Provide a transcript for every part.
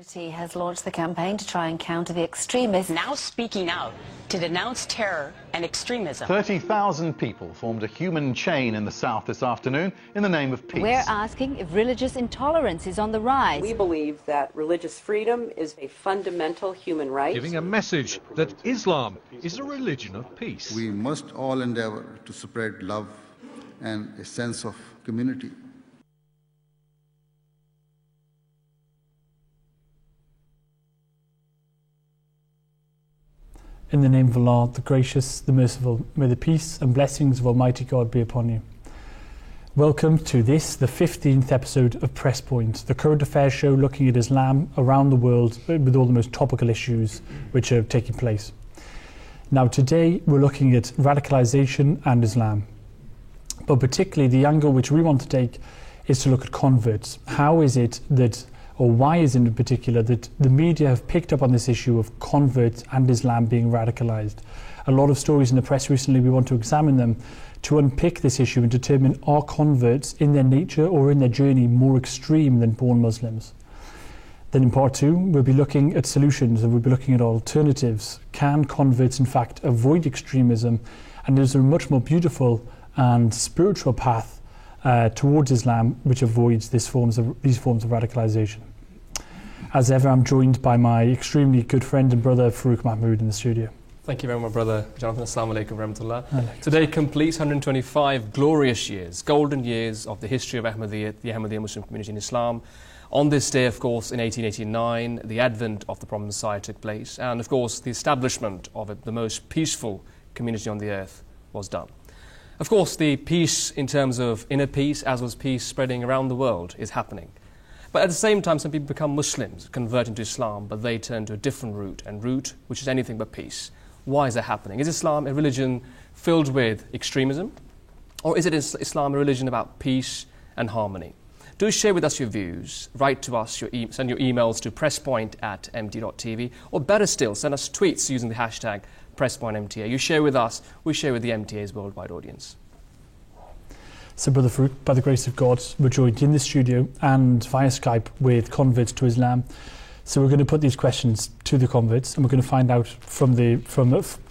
He has launched the campaign to try and counter the extremists. Now speaking out to denounce terror and extremism. 30,000 people formed a human chain in the south this afternoon in the name of peace. We're asking if religious intolerance is on the rise. We believe that religious freedom is a fundamental human right. Giving a message that Islam is a religion of peace. We must all endeavor to spread love and a sense of community. In the name of Allah, the gracious, the merciful, may the peace and blessings of Almighty God be upon you. Welcome to this, the 15th episode of Press Point, the current affairs show looking at Islam around the world with all the most topical issues which are taking place. Now today we're looking at radicalisation and Islam, but particularly the angle which we want to take is to look at converts. How is it that, or why is it in particular that the media have picked up on this issue of converts and Islam being radicalised? A lot of stories in the press recently, we want to examine them to unpick this issue and determine, are converts in their nature or in their journey more extreme than born Muslims? Then in part two, we'll be looking at solutions and we'll be looking at alternatives. Can converts in fact avoid extremism? And is there a much more beautiful and spiritual path towards Islam which avoids these forms of radicalisation? As ever, I'm joined by my extremely good friend and brother, Farooq Mahmood, in the studio. Thank you very much, brother Jonathan. Assalamu alaikum warahmatullah. Today completes 125 glorious years, golden years of the history of Ahmadiyya, the Ahmadiyya Muslim community in Islam. On this day, of course, in 1889, the advent of the Prophet Messiah took place, and of course, the establishment of the most peaceful community on the earth was done. Of course, the peace in terms of inner peace, as was peace spreading around the world, is happening. But at the same time, some people become Muslims, convert into Islam, but they turn to a different route which is anything but peace. Why is that happening? Is Islam a religion filled with extremism? Or is it Islam a religion about peace and harmony? Do share with us your views. Write to us, send your emails to presspoint@mt.tv, or better still, send us tweets using the hashtag PressPointMTA. You share with us, we share with the MTA's worldwide audience. So, Brother Farooq, by the grace of God, we're joined in the studio and via Skype with converts to Islam. So we're going to put these questions to the converts and we're going to find out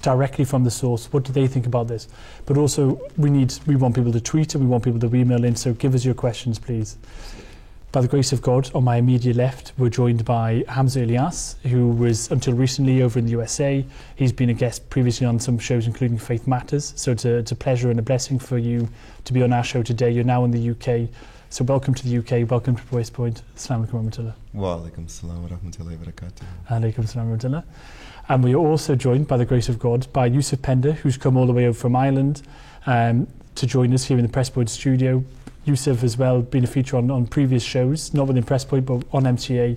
directly from the source, what do they think about this? But also we want people to tweet and we want people to email in, so give us your questions, please. By the grace of God, on my immediate left, we're joined by Hamza Ilyas, who was until recently over in the USA. He's been a guest previously on some shows, including Faith Matters. So it's a pleasure and a blessing for you to be on our show today. You're now in the UK. So welcome to the UK, welcome to Press Point. Assalamu alaikum warahmatullah. Wa alaikum assalam wa rahmatullahi wa barakatuh. Alaikum assalam wa rahmatullah. And we are also joined, by the grace of God, by Yusuf Pender, who's come all the way over from Ireland to join us here in the Press Point studio. Yusuf as well been a feature on previous shows, not within Press Point, but on MTA.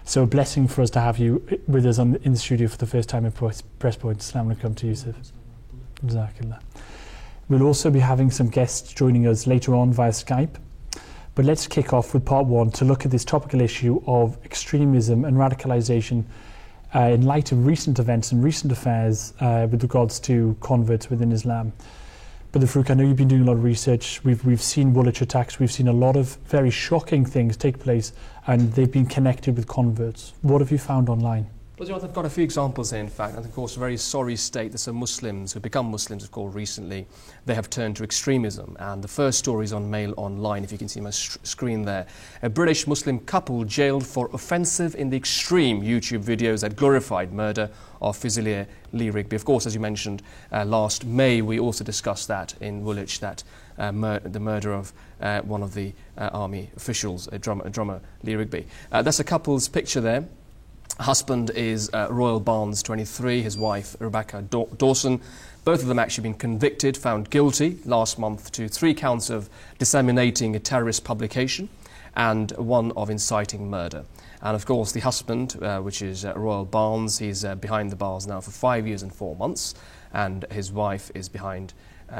So a blessing for us to have you with us in the studio for the first time in Press Point. Assalamu alaikum to Yusuf. Jazakallah. We'll also be having some guests joining us later on via Skype. But let's kick off with part one to look at this topical issue of extremism and radicalisation in light of recent events and recent affairs with regards to converts within Islam. But Farooq, I know you've been doing a lot of research. We've seen Woolwich attacks. We've seen a lot of very shocking things take place, and they've been connected with converts. What have you found online? Well, Jonathan, I've got a few examples here, in fact, and of course a very sorry state that some Muslims who've become Muslims, of course, recently, they have turned to extremism. And the first story is on Mail Online, if you can see my screen there. A British Muslim couple jailed for offensive in the extreme YouTube videos that glorified murder of Fusilier Lee Rigby. Of course, as you mentioned, last May we also discussed that in Woolwich, that the murder of one of the army officials, drummer Lee Rigby. That's a couple's picture there. Husband is Royal Barnes, 23, his wife Rebecca Dawson. Both of them actually been convicted, found guilty last month to 3 counts of disseminating a terrorist publication and 1 of inciting murder. And of course the husband, which is Royal Barnes, he's behind the bars now for 5 years and 4 months, and his wife is behind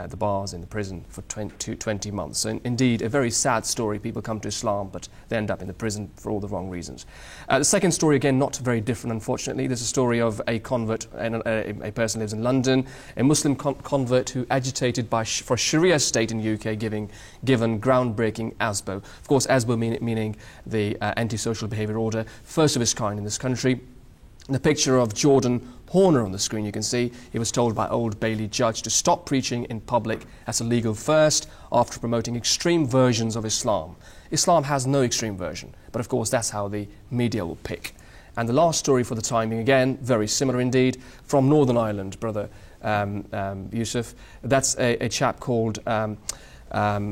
the bars in the prison for 20 months. So indeed, a very sad story. People come to Islam, but they end up in the prison for all the wrong reasons. The second story, again, not very different, unfortunately. There's a story of a convert, a person who lives in London, a Muslim convert who agitated for Sharia state in UK, given groundbreaking ASBO. Of course, ASBO meaning the antisocial behaviour order, first of its kind in this country. The picture of Jordan Horner on the screen, you can see he was told by Old Bailey judge to stop preaching in public as illegal first after promoting extreme versions of Islam. Islam has no extreme version, but of course that's how the media will pick. And the last story for the time being, again, very similar indeed, from Northern Ireland, Brother Yusuf. That's a chap called...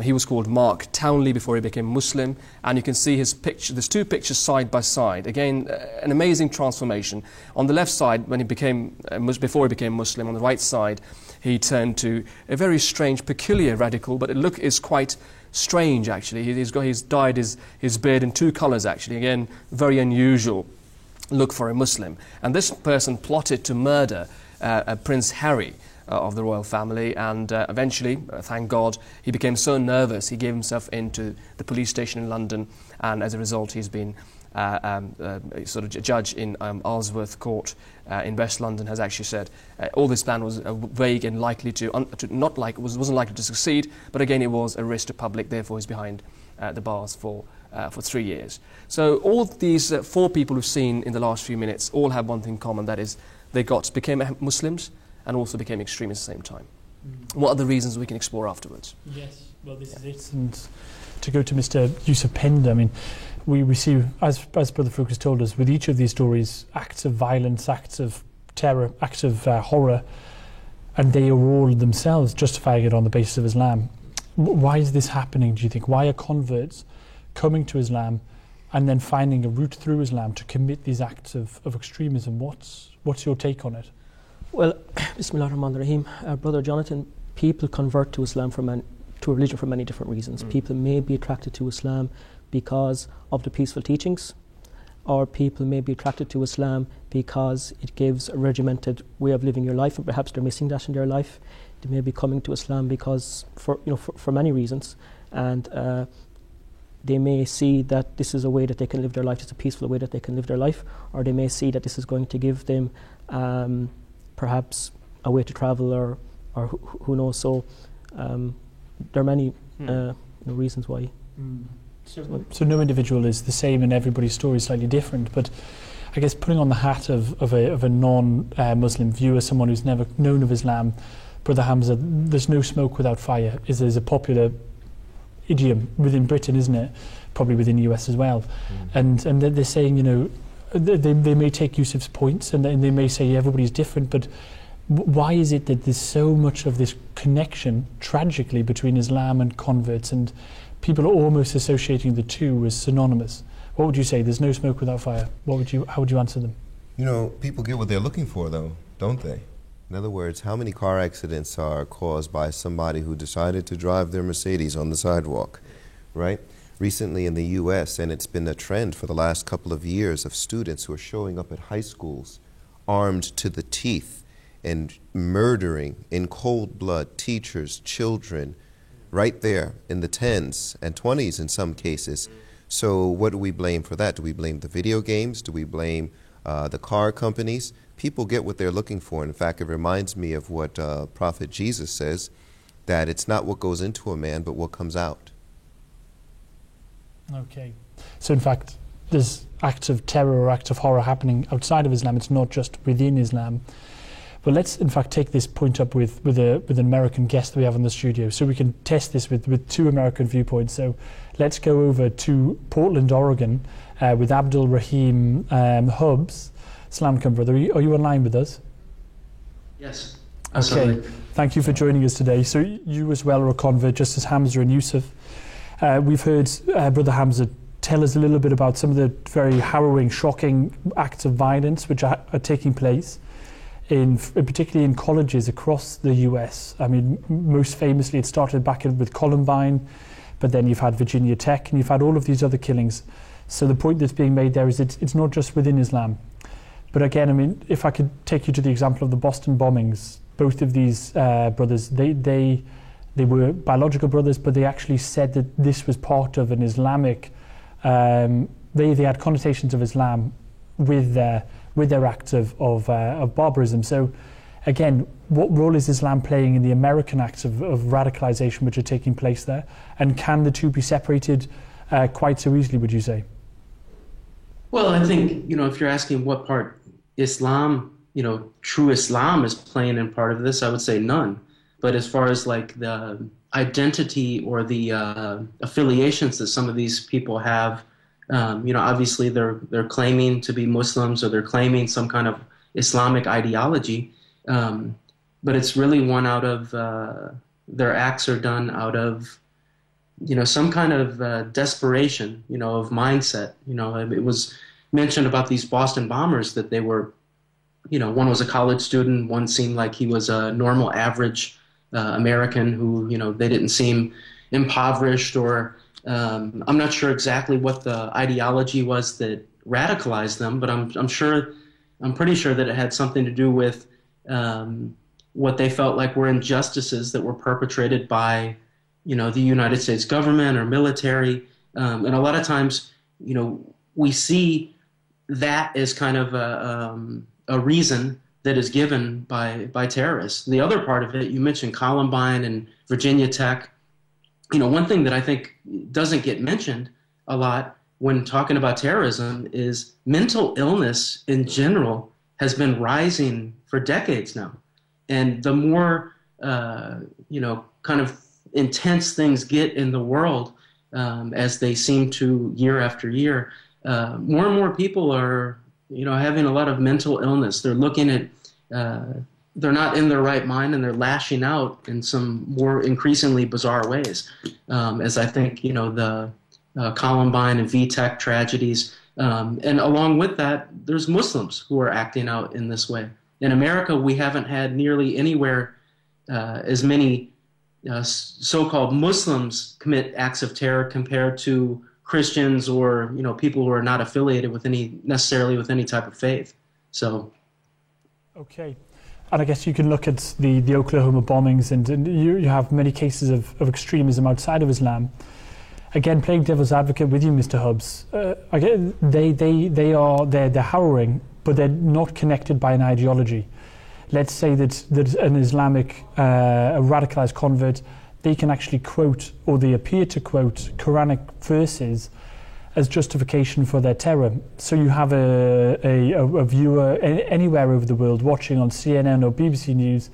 he was called Mark Townley before he became Muslim, and you can see his picture. There's two pictures side by side. Again, an amazing transformation. On the left side, when he became before he became Muslim, on the right side, he turned to a very strange, peculiar radical. But the look is quite strange, actually. He's dyed his beard in two colours, actually. Again, very unusual look for a Muslim. And this person plotted to murder Prince Harry of the royal family, and eventually, thank God, he became so nervous he gave himself into the police station in London, and as a result he's been sort of a judge in Alsworth Court in West London has actually said all this plan was vague and likely wasn't likely to succeed, but again it was a risk to public, therefore he's behind the bars for 3 years. So all these four people we've seen in the last few minutes all have one thing in common, that is they became Muslims and also became extremists at the same time. What are the reasons we can explore afterwards? Yes, well, this is it. And to go to Mr. Yusuf Penda, I mean, we see, as Brother Farooq has told us, with each of these stories, acts of violence, acts of terror, acts of horror, and they are all themselves justifying it on the basis of Islam. Why is this happening, do you think? Why are converts coming to Islam and then finding a route through Islam to commit these acts of extremism? What's your take on it? Well, Bismillah ar-Rahman ar-Rahim. Brother Jonathan, people convert to Islam to a religion for many different reasons. People may be attracted to Islam because of the peaceful teachings, or people may be attracted to Islam because it gives a regimented way of living your life, and perhaps they're missing that in their life. They may be coming to Islam because for many reasons, and they may see that this is a way that they can live their life, it's a peaceful way that they can live their life, or they may see that this is going to give them perhaps a way to travel, or who knows. So there are many reasons why. So no individual is the same, and everybody's story is slightly different. But I guess putting on the hat of a non-Muslim viewer, someone who's never known of Islam, Brother Hamza, there's no smoke without fire is a popular idiom within Britain, isn't it? Probably within the US as well. And they're saying, they may take Yusuf's points, and they may say everybody's different, but why is it that there's so much of this connection, tragically, between Islam and converts, and people are almost associating the two as synonymous? What would you say? There's no smoke without fire. How would you answer them? People get what they're looking for, though, don't they? In other words, how many car accidents are caused by somebody who decided to drive their Mercedes on the sidewalk, right? Recently in the U.S., and it's been a trend for the last couple of years, of students who are showing up at high schools armed to the teeth and murdering in cold blood teachers, children, right there in the 10s and 20s in some cases. So what do we blame for that? Do we blame the video games? Do we blame the car companies? People get what they're looking for. In fact, it reminds me of what Prophet Jesus says, that it's not what goes into a man, but what comes out. Okay. So in fact, there's acts of terror or acts of horror happening outside of Islam. It's not just within Islam. But let's in fact take this point up with an American guest that we have in the studio, so we can test this with two American viewpoints. So let's go over to Portland, Oregon, with Abdul Rahim Hubbs. Assalamu alaikum, brother. Are you online with us? Yes. Okay. Thank you for joining us today. So you as well are a convert, just as Hamza and Yusuf. We've heard Brother Hamza tell us a little bit about some of the very harrowing, shocking acts of violence which are taking place, particularly in colleges across the US. I mean, most famously it started back with Columbine, but then you've had Virginia Tech, and you've had all of these other killings. So the point that's being made there is it's not just within Islam. But again, I mean, if I could take you to the example of the Boston bombings both of these brothers, they were biological brothers, but they actually said that this was part of an Islamic. They had connotations of Islam with their acts of barbarism. So, again, what role is Islam playing in the American acts of radicalization which are taking place there? And can the two be separated quite so easily, would you say? Well, I think, if you're asking what part Islam, true Islam is playing in part of this, I would say none. But as far as like the identity or the affiliations that some of these people have, obviously they're claiming to be Muslims or they're claiming some kind of Islamic ideology. But it's really one out of, their acts are done out of, some kind of desperation, of mindset. It was mentioned about these Boston bombers that they were, one was a college student, one seemed like he was a normal, average American who, they didn't seem impoverished or, I'm not sure exactly what the ideology was that radicalized them, but I'm pretty sure that it had something to do with what they felt like were injustices that were perpetrated by, the United States government or military. And a lot of times, we see that as kind of a reason that is given by terrorists. The other part of it, you mentioned Columbine and Virginia Tech. One thing that I think doesn't get mentioned a lot when talking about terrorism is mental illness in general has been rising for decades now. And the more, kind of intense things get in the world, as they seem to year after year, more and more people are, having a lot of mental illness. They're looking at, they're not in their right mind and they're lashing out in some more increasingly bizarre ways. As I think, the Columbine and VTech tragedies, and along with that, there's Muslims who are acting out in this way. In America, we haven't had nearly anywhere as many so-called Muslims commit acts of terror compared to Christians or people who are not affiliated with necessarily with any type of faith. So, okay, and I guess you can look at the Oklahoma bombings, and you have many cases of extremism outside of Islam. Again, playing devil's advocate with you, Mr. Hubbs, again, they're harrowing, but they're not connected by an ideology. Let's say that an Islamic, a radicalized convert, they can actually quote, or they appear to quote, Quranic verses as justification for their terror. So you have a viewer anywhere over the world watching on CNN or BBC News,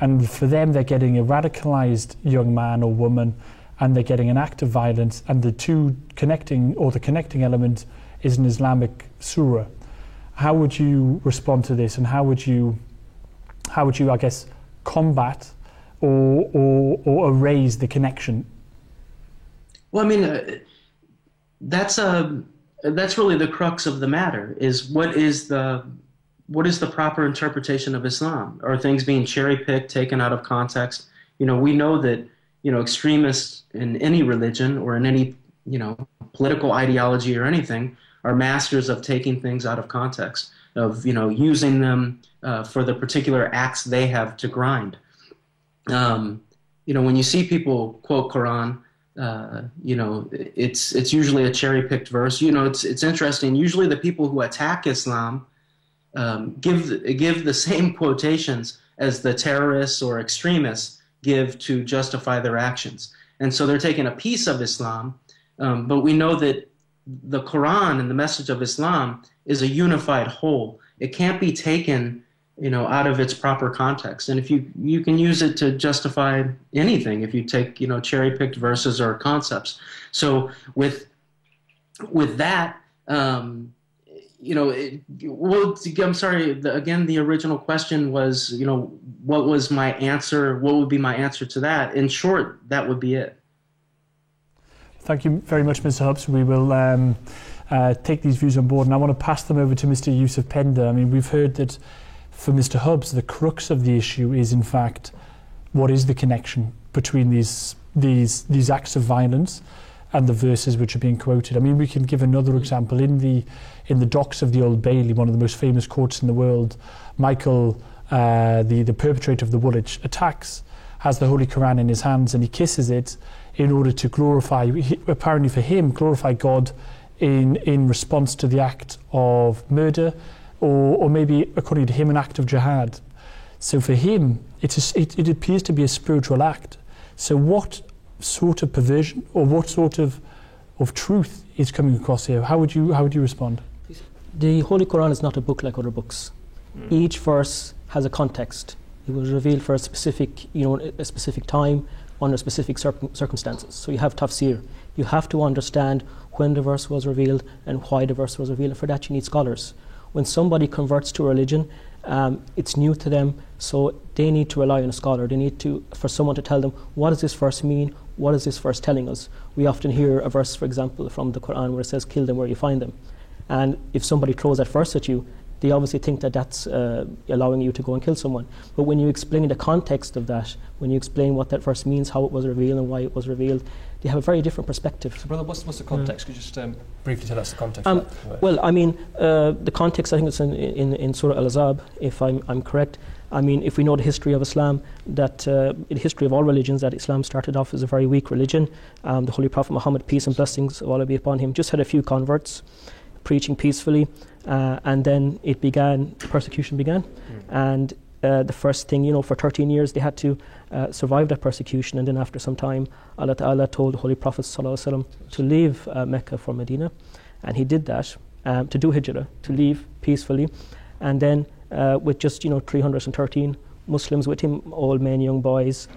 and for them they're getting a radicalized young man or woman, and they're getting an act of violence, and the connecting element is an Islamic surah. How would you respond to this, and how would you, I guess, combat or erase the connection? Well, I mean, that's really the crux of the matter. Is what is the proper interpretation of Islam? Are things being cherry picked, taken out of context? We know that extremists in any religion or in any political ideology or anything are masters of taking things out of context, of using them for the particular acts they have to grind. When you see people quote Quran, it's usually a cherry-picked verse. It's interesting. Usually the people who attack Islam give the same quotations as the terrorists or extremists give to justify their actions. And so they're taking a piece of Islam, but we know that the Quran and the message of Islam is a unified whole. It can't be taken out of its proper context. And if you can use it to justify anything, if you take, cherry-picked verses or concepts. So with that, I'm sorry, again, the original question was, what was my answer? What would be my answer to that? In short, that would be it. Thank you very much, Mr. Hubbs. We will take these views on board, and I want to pass them over to Mr. Yusuf Pender. I mean, we've heard that for Mr. Hubbs, the crux of the issue is, in fact, what is the connection between these acts of violence and the verses which are being quoted. I mean, we can give another example. In the docks of the Old Bailey, one of the most famous courts in the world, Michael the perpetrator of the Woolwich attacks has the Holy Quran in his hands and he kisses it in order to glorify, apparently for him, glorify God in response to the act of murder, or maybe, according to him, an act of jihad. So for him, it appears to be a spiritual act. So what sort of perversion or what sort of truth is coming across here? How would you respond? The Holy Quran is not a book like other books. Each verse has a context. It was revealed for a specific, a specific time under specific circumstances. So you have tafsir. You have to understand when the verse was revealed and why the verse was revealed. And for that, you need scholars. When somebody converts to a religion, it's new to them, so they need to rely on a scholar. They need for someone to tell them, what does this verse mean? What is this verse telling us? We often hear a verse, for example, from the Quran where it says, kill them where you find them. And if somebody throws that verse at you, they obviously think that that's allowing you to go and kill someone. But when you explain the context of that, when you explain what that verse means, how it was revealed and why it was revealed, they have a very different perspective. So, brother, what's the context? Could you just briefly tell us the context? Well, I mean, the context, I think it's in Surah Al-Ahzab, if I'm correct. I mean, if we know the history of Islam, that the history of all religions, that Islam started off as a very weak religion. The Holy Prophet Muhammad, peace and blessings of Allah be upon him, just had a few converts, preaching peacefully, and then persecution began. And the first thing, for 13 years they had to survive that persecution, and then after some time Allah Ta'ala told the Holy Prophet ﷺ to leave Mecca for Medina, and he did that, to do hijrah, to leave peacefully, and then with just 313 Muslims with him, old men, young boys,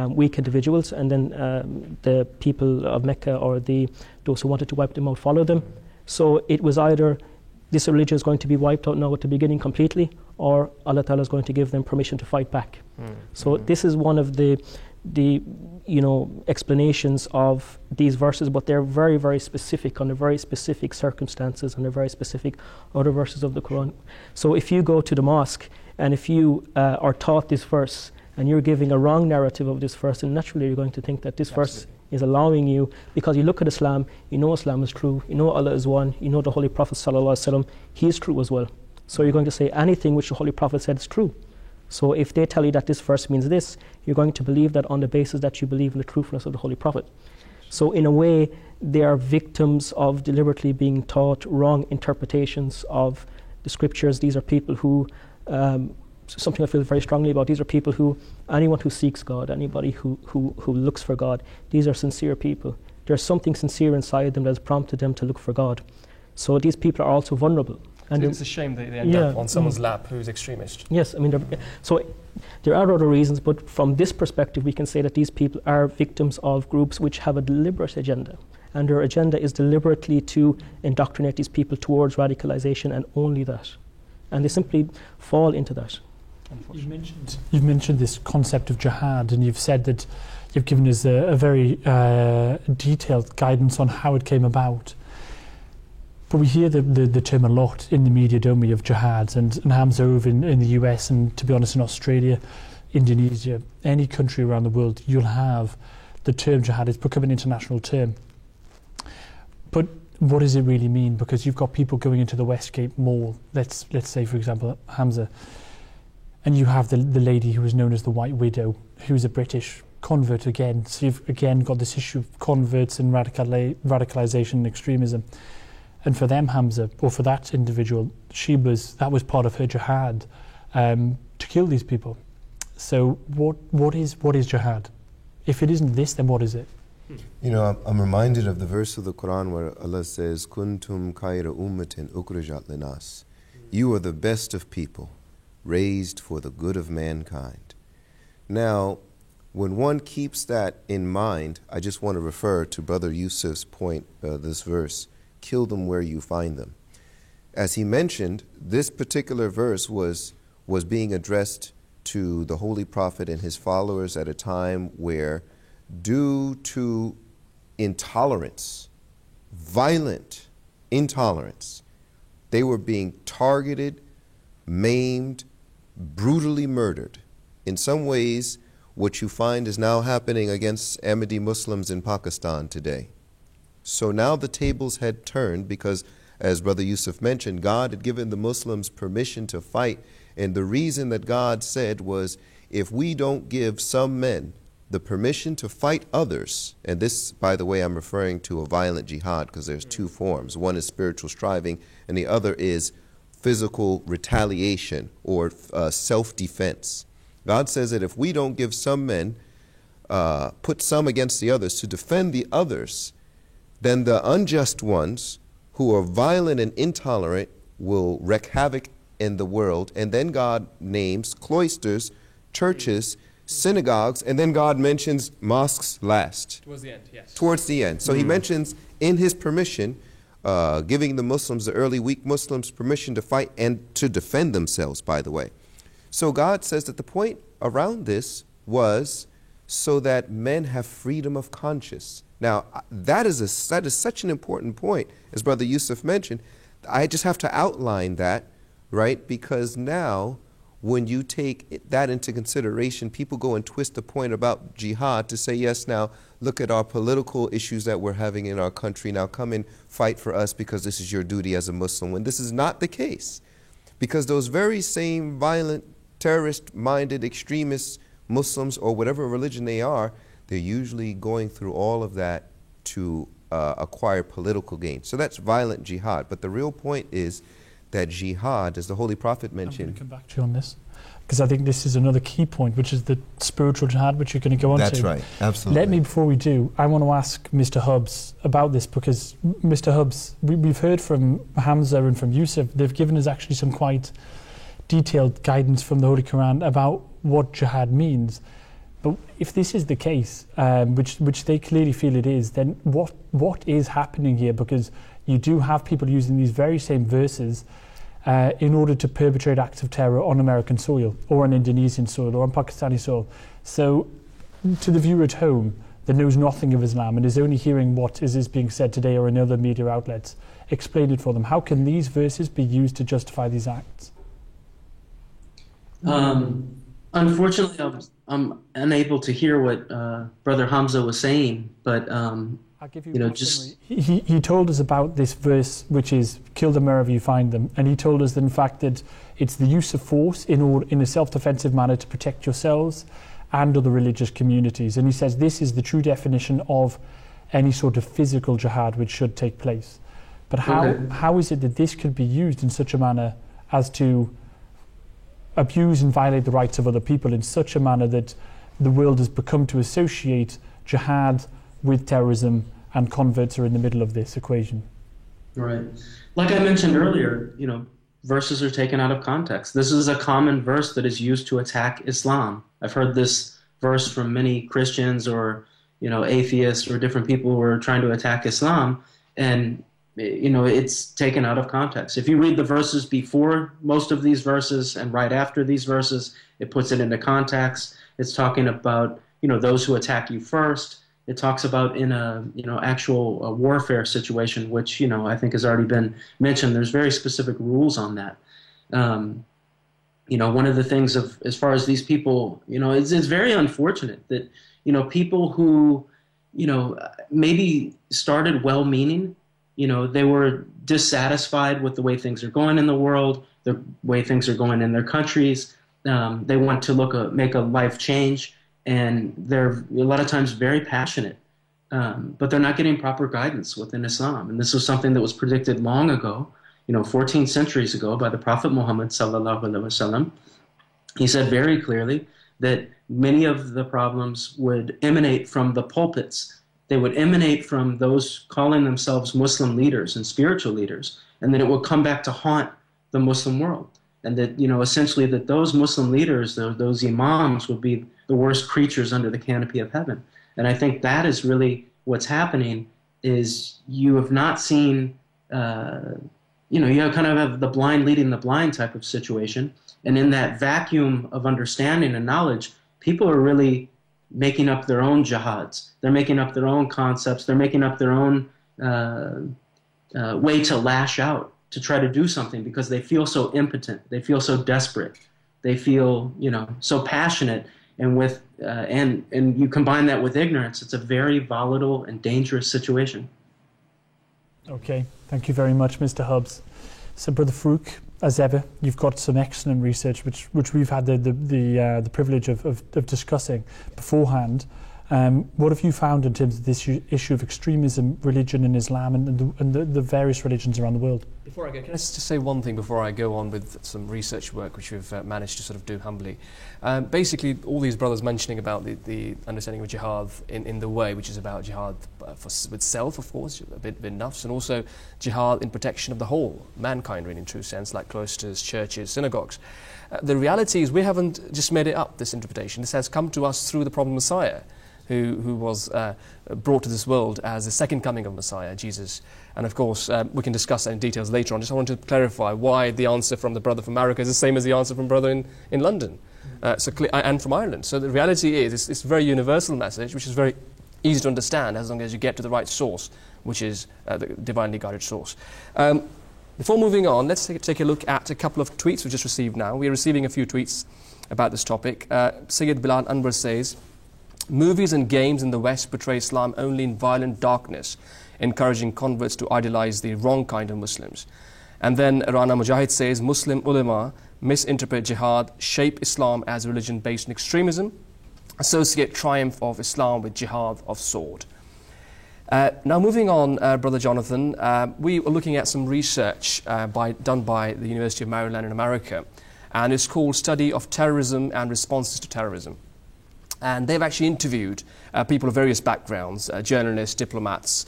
weak individuals, and then the people of Mecca or those who wanted to wipe them out followed them. So it was either this religion is going to be wiped out now at the beginning completely, or Allah Ta'ala is going to give them permission to fight back. So this is one of the explanations of these verses, but they're very, very specific under very specific circumstances and very specific other verses of the Quran. So if you go to the mosque and if you are taught this verse and you're giving a wrong narrative of this verse, then naturally you're going to think that this verse is allowing you, because you look at Islam, you know Islam is true, you know Allah is one, you know the Holy Prophet ﷺ, he is true as well. So you're going to say anything which the Holy Prophet said is true. So if they tell you that this verse means this, you're going to believe that on the basis that you believe in the truthfulness of the Holy Prophet. So in a way, they are victims of deliberately being taught wrong interpretations of the scriptures. These are people who, something I feel very strongly about, these are people who, anyone who seeks God, anybody who looks for God, these are sincere people. There's something sincere inside them that has prompted them to look for God. So these people are also vulnerable. And it's a shame they end up on someone's lap who's extremist. Yes, I mean, so there are other reasons, but from this perspective we can say that these people are victims of groups which have a deliberate agenda, and their agenda is deliberately to indoctrinate these people towards radicalization and only that, and they simply fall into that. You've mentioned this concept of jihad, and you've said that you've given us a very detailed guidance on how it came about. But we hear the term a lot in the media, don't we, of jihad, and Hamza over in the US, and to be honest in Australia, Indonesia, any country around the world, you'll have the term jihad. It's become an international term. But what does it really mean? Because you've got people going into the Westgate Mall, let's say for example Hamza, and you have the lady who is known as the White Widow, who's a British convert again. So you've again got this issue of converts and radicalization and extremism. And for them, Hamza, or for that individual, that was part of her jihad, to kill these people. So what is jihad? If it isn't this, then what is it? I'm reminded of the verse of the Quran where Allah says, "Kuntum khayra ummatin ukhrijat linas." You are the best of people, raised for the good of mankind. Now, when one keeps that in mind, I just want to refer to Brother Yusuf's point, this verse, kill them where you find them. As he mentioned, this particular verse was being addressed to the Holy Prophet and his followers at a time where, due to intolerance, violent intolerance, they were being targeted, maimed, brutally murdered. In some ways, what you find is now happening against Ahmadi Muslims in Pakistan today. So now the tables had turned, because as Brother Yusuf mentioned, God had given the Muslims permission to fight. And the reason that God said was, if we don't give some men the permission to fight others, and this, by the way, I'm referring to a violent jihad because there's two forms. One is spiritual striving, and the other is physical retaliation or self-defense. God says that if we don't give some men, put some against the others to defend the others, then the unjust ones who are violent and intolerant will wreak havoc in the world. And then God names cloisters, churches, synagogues, and then God mentions mosques last. Towards the end, yes. Towards the end. So he mentions in his permission, giving the Muslims, the early weak Muslims, permission to fight and to defend themselves, by the way. So God says that the point around this was so that men have freedom of conscience. Now, that is such an important point, as Brother Yusuf mentioned. I just have to outline that, right? Because now, when you take that into consideration, people go and twist the point about jihad to say, yes, now look at our political issues that we're having in our country. Now come and fight for us because this is your duty as a Muslim, when this is not the case. Because those very same violent, terrorist-minded, extremist Muslims, or whatever religion they are, they're usually going through all of that to acquire political gain. So that's violent jihad. But the real point is that jihad, as the Holy Prophet mentioned... I'm going to come back to you on this, because I think this is another key point, which is the spiritual jihad, which you're going to go on to. That's right, absolutely. Let me, before we do, I want to ask Mr. Hubbs about this, because Mr. Hubbs, we've heard from Hamza and from Yusuf, they've given us actually some quite detailed guidance from the Holy Quran about what jihad means. But if this is the case, which they clearly feel it is, then what is happening here? Because you do have people using these very same verses in order to perpetrate acts of terror on American soil, or on Indonesian soil, or on Pakistani soil. So to the viewer at home that knows nothing of Islam and is only hearing what is being said today or in other media outlets, explain it for them. How can these verses be used to justify these acts? Unfortunately, I'm unable to hear what Brother Hamza was saying, but I'll give you just he told us about this verse, which is "kill them wherever you find them," and he told us that in fact that it's the use of force in a self-defensive manner to protect yourselves and other religious communities. And he says this is the true definition of any sort of physical jihad which should take place. But how is it that this could be used in such a manner as to abuse and violate the rights of other people in such a manner that the world has become to associate jihad with terrorism, and converts are in the middle of this equation? Right. Like I mentioned earlier, verses are taken out of context. This is a common verse that is used to attack Islam. I've heard this verse from many Christians or, atheists or different people who are trying to attack Islam, and it's taken out of context. If you read the verses before most of these verses and right after these verses, it puts it into context. It's talking about, those who attack you first. It talks about in a, actual warfare situation, which, I think has already been mentioned. There's very specific rules on that. One of the things as far as these people, it's very unfortunate that, people who, maybe started well-meaning, they were dissatisfied with the way things are going in the world, the way things are going in their countries. They want to make a life change, and they're a lot of times very passionate, but they're not getting proper guidance within Islam. And this was something that was predicted long ago, 14 centuries ago by the Prophet Muhammad sallallahu alaihi wasallam. He said very clearly that many of the problems would emanate from the pulpits. They would emanate from those calling themselves Muslim leaders and spiritual leaders, and that it would come back to haunt the Muslim world. And that, essentially that those Muslim leaders, those imams, would be the worst creatures under the canopy of heaven. And I think that is really what's happening, is you have not seen, you kind of have the blind leading the blind type of situation. And in that vacuum of understanding and knowledge, people are really making up their own jihads. They're making up their own concepts. They're making up their own way to lash out, to try to do something, because they feel so impotent. They feel so desperate. They feel, so passionate. And with and you combine that with ignorance, it's a very volatile and dangerous situation. Okay, thank you very much, Mr. Hubbs. So, Brother Farouk, as ever, you've got some excellent research, which we've had the privilege of discussing beforehand. What have you found in terms of this issue of extremism, religion in Islam, and the various religions around the world? Before I go, can I just say one thing before I go on with some research work which we've managed to sort of do humbly? Basically, all these brothers mentioning about the understanding of jihad in the way, which is about jihad with self, of course, a bit nafs, and also jihad in protection of the whole, mankind really, in true sense, like cloisters, churches, synagogues. The reality is we haven't just made it up, this interpretation. This has come to us through the prophet Messiah, who was brought to this world as the second coming of Messiah, Jesus. And of course, we can discuss that in details later on. Just I want to clarify why the answer from the brother from America is the same as the answer from brother in London and from Ireland. So the reality is, it's a very universal message, which is very easy to understand as long as you get to the right source, which is the divinely guided source. Before moving on, let's take a look at a couple of tweets we've just received now. We're receiving a few tweets about this topic. Sayyid Bilal Anwar says, movies and games in the West portray Islam only in violent darkness, encouraging converts to idolize the wrong kind of Muslims. And then Rana Mujahid says, Muslim ulama misinterpret jihad, shape Islam as a religion based on extremism, associate triumph of Islam with jihad of sword. Now moving on, Brother Jonathan, we were looking at some research done by the University of Maryland in America, and it's called Study of Terrorism and Responses to Terrorism. And they've actually interviewed people of various backgrounds, journalists, diplomats,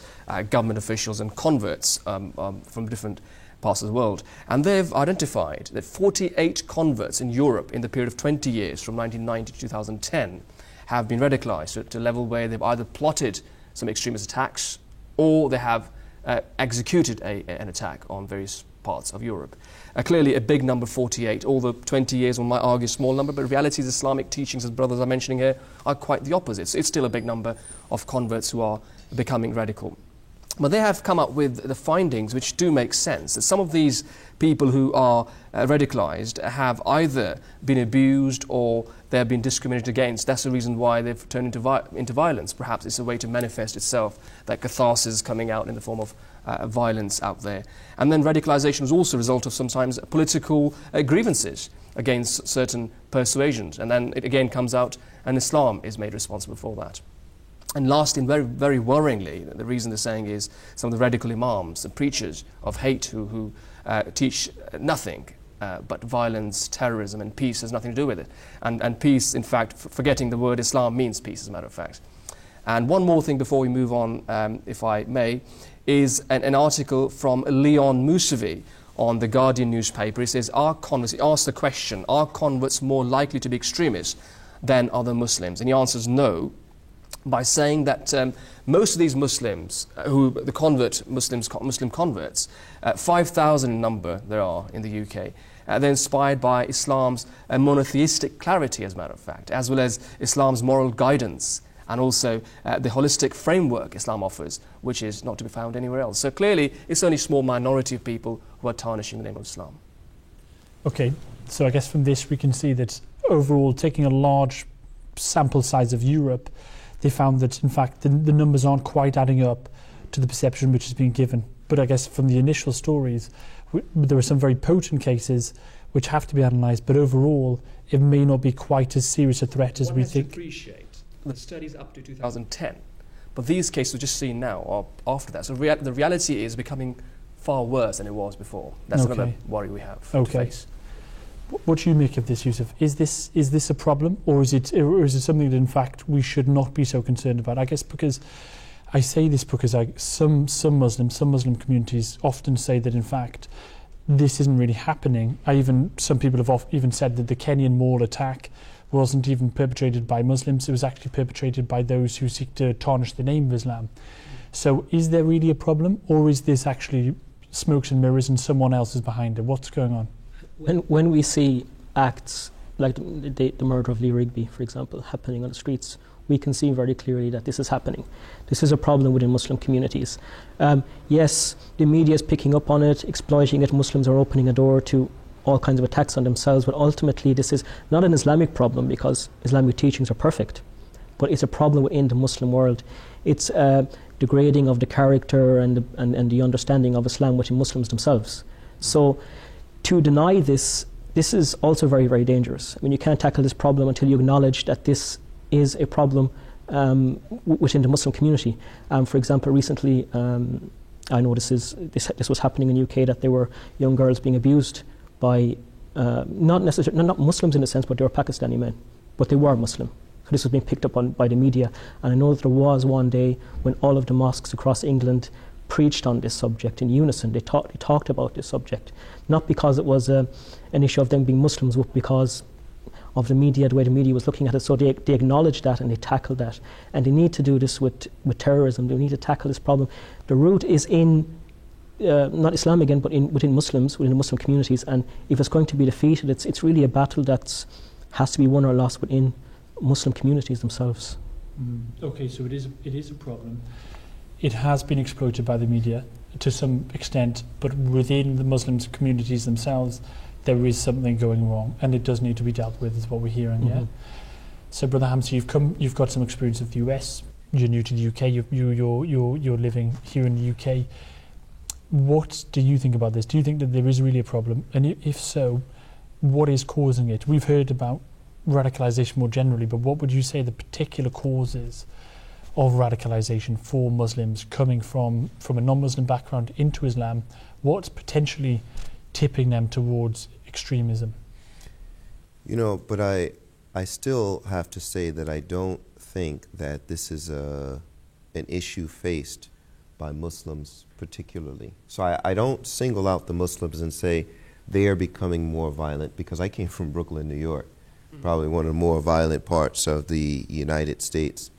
government officials and converts from different parts of the world. And they've identified that 48 converts in Europe in the period of 20 years, from 1990 to 2010, have been radicalized to a level where they've either plotted some extremist attacks or they have executed an attack on various parts of Europe. Clearly a big number, 48, although 20 years one might argue a small number, but the reality is Islamic teachings, as brothers are mentioning here, are quite the opposite. It's still a big number of converts who are becoming radical. But they have come up with the findings which do make sense, that some of these people who are radicalized have either been abused or they have been discriminated against. That's the reason why they've turned into violence. Perhaps it's a way to manifest itself, that catharsis is coming out in the form of violence out there. And then radicalization is also a result of sometimes political grievances against certain persuasions. And then it again comes out and Islam is made responsible for that. And lastly, and very, very worryingly, the reason they're saying is some of the radical imams, the preachers of hate who teach nothing but violence, terrorism, and peace has nothing to do with it. And peace, in fact, forgetting the word Islam means peace, as a matter of fact. And one more thing before we move on, if I may, is an article from Leon Mousavi on the Guardian newspaper. He says, he asks the question, are converts more likely to be extremists than other Muslims? And he answers no, by saying that most of these Muslims, Muslim converts, 5,000 in number there are in the UK, they're inspired by Islam's monotheistic clarity, as a matter of fact, as well as Islam's moral guidance, and also the holistic framework Islam offers, which is not to be found anywhere else. So clearly, it's only a small minority of people who are tarnishing the name of Islam. Okay, so I guess from this we can see that overall, taking a large sample size of Europe, they found that, in fact, the numbers aren't quite adding up to the perception which has been given. But I guess from the initial stories, there were some very potent cases which have to be analysed, but overall, it may not be quite as serious a threat as we think. Appreciate the studies up to 2010, but these cases we're just seeing now are after that. So the reality is becoming far worse than it was before. That's another worry we have to face. What do you make of this, Yusuf? Is this a problem, or is it something that in fact we should not be so concerned about? I guess because I say this because some Muslim communities often say that in fact this isn't really happening. Some people have even said that the Kenyan mall attack wasn't even perpetrated by Muslims. It was actually perpetrated by those who seek to tarnish the name of Islam. So is there really a problem, or is this actually smokes and mirrors and someone else is behind it? What's going on? When we see acts like the murder of Lee Rigby, for example, happening on the streets, we can see very clearly that this is happening. This is a problem within Muslim communities. Yes, the media is picking up on it, exploiting it. Muslims are opening a door to all kinds of attacks on themselves, but ultimately this is not an Islamic problem because Islamic teachings are perfect. but it's a problem within the Muslim world. It's degrading of the character and the understanding of Islam within Muslims themselves. So to deny this is also very, very dangerous. I mean, you can't tackle this problem until you acknowledge that this is a problem within the Muslim community. For example, recently, I know this was happening in the UK, that there were young girls being abused by not Muslims in a sense, but they were Pakistani men, but they were Muslim. So this was being picked up on by the media, and I know that there was one day when all of the mosques across England preached on this subject in unison. They talked about this subject, not because it was an issue of them being Muslims, but because of the media, the way the media was looking at it. So they acknowledged that and they tackled that. And they need to do this with terrorism. They need to tackle this problem. The root is in, not Islam again, but within Muslims, within the Muslim communities. And if it's going to be defeated, it's really a battle that has to be won or lost within Muslim communities themselves. Okay, so it is a problem. It has been exploited by the media to some extent, but within the Muslim communities themselves, there is something going wrong, and it does need to be dealt with, is what we're hearing. Yeah. So, Brother Hamza, you've got some experience of the US. You're new to the UK. You're living here in the UK. What do you think about this? Do you think that there is really a problem? And if so, what is causing it? We've heard about radicalization more generally, but what would you say the particular causes of radicalization for Muslims coming from a non-Muslim background into Islam? What's potentially tipping them towards extremism? You know, but I still have to say that I don't think that this is an issue faced by Muslims particularly. So I don't single out the Muslims and say they are becoming more violent, because I came from Brooklyn, New York, probably one of the more violent parts of the United States.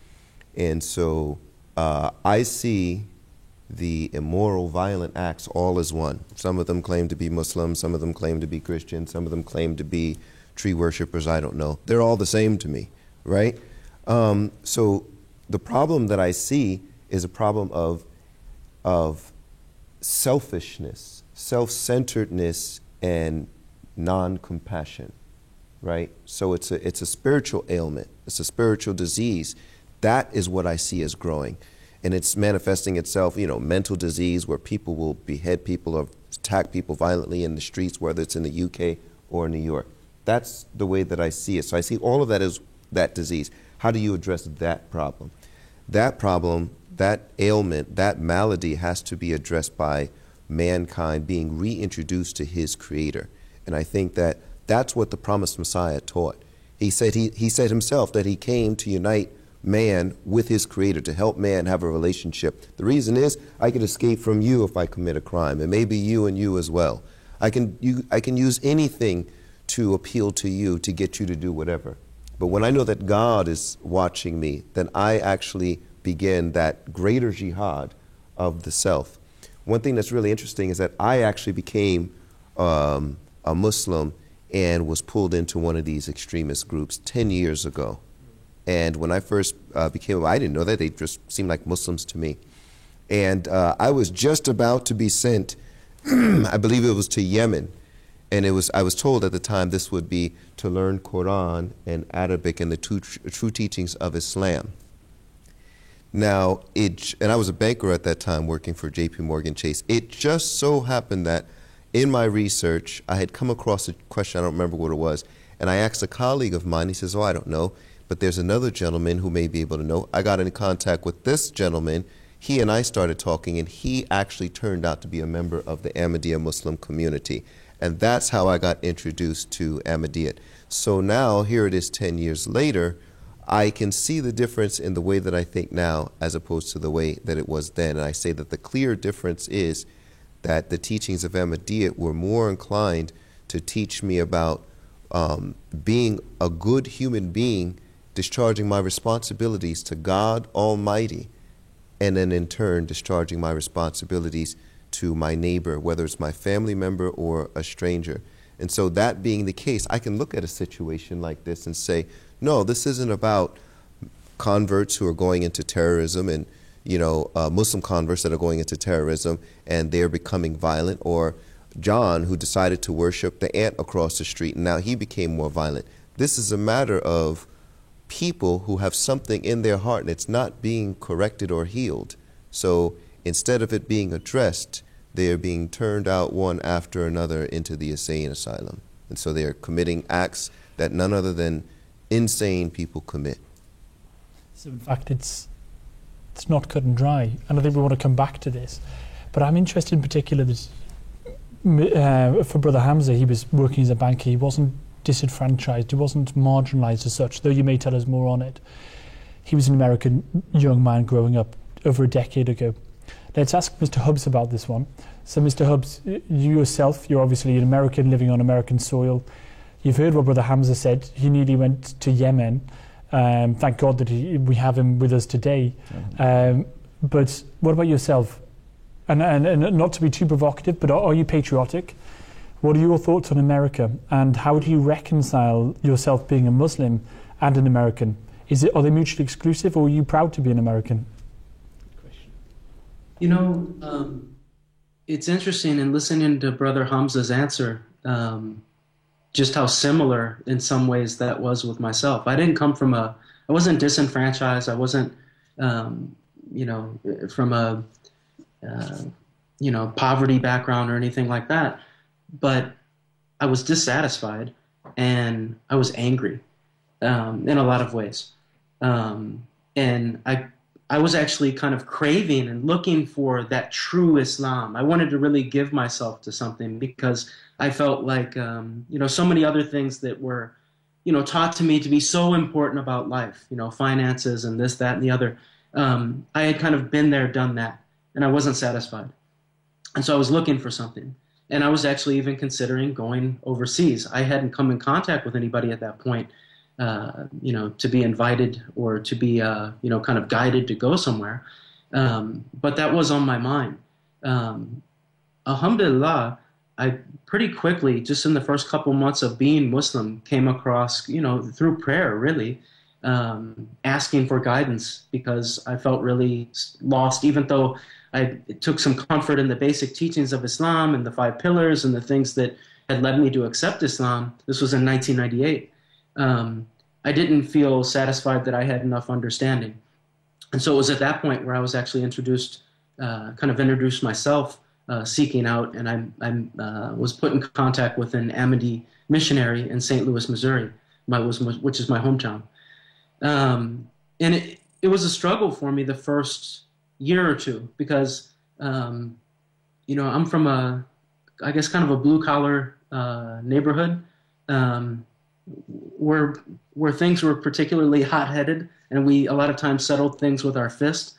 And so I see the immoral, violent acts all as one. Some of them claim to be Muslim, some of them claim to be Christian, some of them claim to be tree worshippers, I don't know. They're all the same to me, right? So the problem that I see is a problem of selfishness, self-centeredness, and non-compassion, right? So it's a spiritual ailment, it's a spiritual disease. That is what I see as growing. And it's manifesting itself, you know, mental disease, where people will behead people or attack people violently in the streets, whether it's in the UK or New York. That's the way that I see it. So I see all of that as that disease. How do you address that problem? That problem, that ailment, that malady has to be addressed by mankind being reintroduced to his Creator. And I think that that's what the promised Messiah taught. He said himself that he came to unite man with his Creator, to help man have a relationship. The reason is, I can escape from you if I commit a crime, and maybe you and you as well. I can use anything to appeal to you, to get you to do whatever. But when I know that God is watching me, then I actually begin that greater jihad of the self. One thing that's really interesting is that I actually became a Muslim and was pulled into one of these extremist groups 10 years ago. And when I first became, I didn't know that. They just seemed like Muslims to me. And I was just about to be sent, I believe it was to Yemen. And I was told at the time this would be to learn Quran and Arabic and the true teachings of Islam. Now, and I was a banker at that time working for JP Morgan Chase. It just so happened that in my research, I had come across a question, I don't remember what it was, and I asked a colleague of mine, he says, oh, I don't know, but there's another gentleman who may be able to know. I got in contact with this gentleman. He and I started talking, and he actually turned out to be a member of the Ahmadiyya Muslim community. And that's how I got introduced to Ahmadiyyat. So now, here it is 10 years later, I can see the difference in the way that I think now as opposed to the way that it was then. And I say that the clear difference is that the teachings of Ahmadiyyat were more inclined to teach me about being a good human being, discharging my responsibilities to God Almighty, and then in turn discharging my responsibilities to my neighbor, whether it's my family member or a stranger. And so that being the case, I can look at a situation like this and say, no, this isn't about converts who are going into terrorism and, Muslim converts that are going into terrorism and they're becoming violent, or John who decided to worship the ant across the street and now he became more violent. This is a matter of people who have something in their heart and it's not being corrected or healed. So instead of it being addressed, they are being turned out one after another into the insane asylum. And so they are committing acts that none other than insane people commit. So in fact, it's not cut and dry. And I think we want to come back to this. But I'm interested in particular that for Brother Hamza, he was working as a banker. He wasn't disenfranchised. He wasn't marginalised as such, though you may tell us more on it. He was an American young man growing up over a decade ago. Let's ask Mr. Hubbs about this one. So Mr. Hubbs, you yourself, you're obviously an American living on American soil. You've heard what Brother Hamza said. He nearly went to Yemen. Thank God that we have him with us today. But what about yourself? And not to be too provocative, but are you patriotic? What are your thoughts on America? And how do you reconcile yourself being a Muslim and an American? Are they mutually exclusive, or are you proud to be an American? You know, it's interesting in listening to Brother Hamza's answer, just how similar in some ways that was with myself. I didn't come from I wasn't disenfranchised. I wasn't, you know, from a, you know, poverty background or anything like that. But I was dissatisfied and I was angry in a lot of ways. And I was actually kind of craving and looking for that true Islam. I wanted to really give myself to something because I felt like, you know, so many other things that were, you know, taught to me to be so important about life, you know, finances and this, that, and the other. I had kind of been there, done that, and I wasn't satisfied. And so I was looking for something. And I was actually even considering going overseas. I hadn't come in contact with anybody at that point, you know, to be invited or to be, you know, kind of guided to go somewhere. But that was on my mind. Alhamdulillah, I pretty quickly, just in the first couple months of being Muslim, came across, you know, through prayer, really, asking for guidance because I felt really lost, even though I took some comfort in the basic teachings of Islam and the 5 pillars and the things that had led me to accept Islam. This was in 1998. I didn't feel satisfied that I had enough understanding. And so it was at that point where I was actually introduced myself, seeking out, and I was put in contact with an Ahmadi missionary in St. Louis, Missouri, which is my hometown. And it was a struggle for me the first year or two because, you know, I'm from I guess kind of a blue-collar neighborhood where things were particularly hot-headed, and we a lot of times settled things with our fist.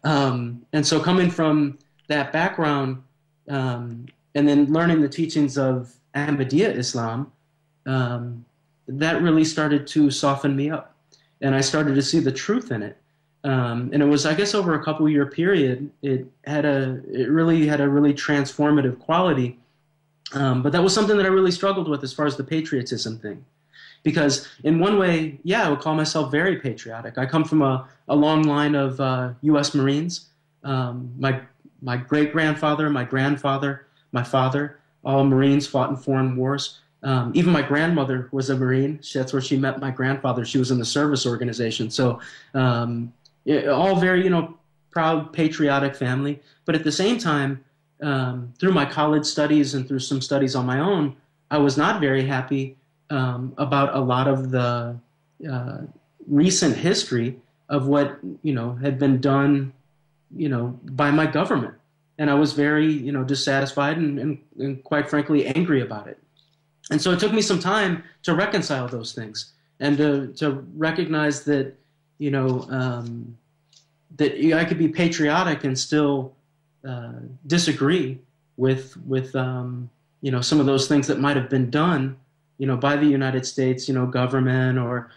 And so coming from that background and then learning the teachings of Ahmadiyya Islam, that really started to soften me up. And I started to see the truth in it. And it was, I guess, over a couple-year period, it really had a really transformative quality. But that was something that I really struggled with as far as the patriotism thing. Because in one way, yeah, I would call myself very patriotic. I come from a long line of U.S. Marines. My great-grandfather, my grandfather, my father, all Marines, fought in foreign wars. Even my grandmother was a Marine. That's where she met my grandfather. She was in the service organization. So all very, you know, proud, patriotic family. But at the same time, through my college studies and through some studies on my own, I was not very happy about a lot of the recent history of what, you know, had been done, you know, by my government. And I was very, you know, dissatisfied and quite frankly angry about it. And so it took me some time to reconcile those things and to recognize that, you know, that I could be patriotic and still disagree with you know, some of those things that might have been done, you know, by the United States, you know, government or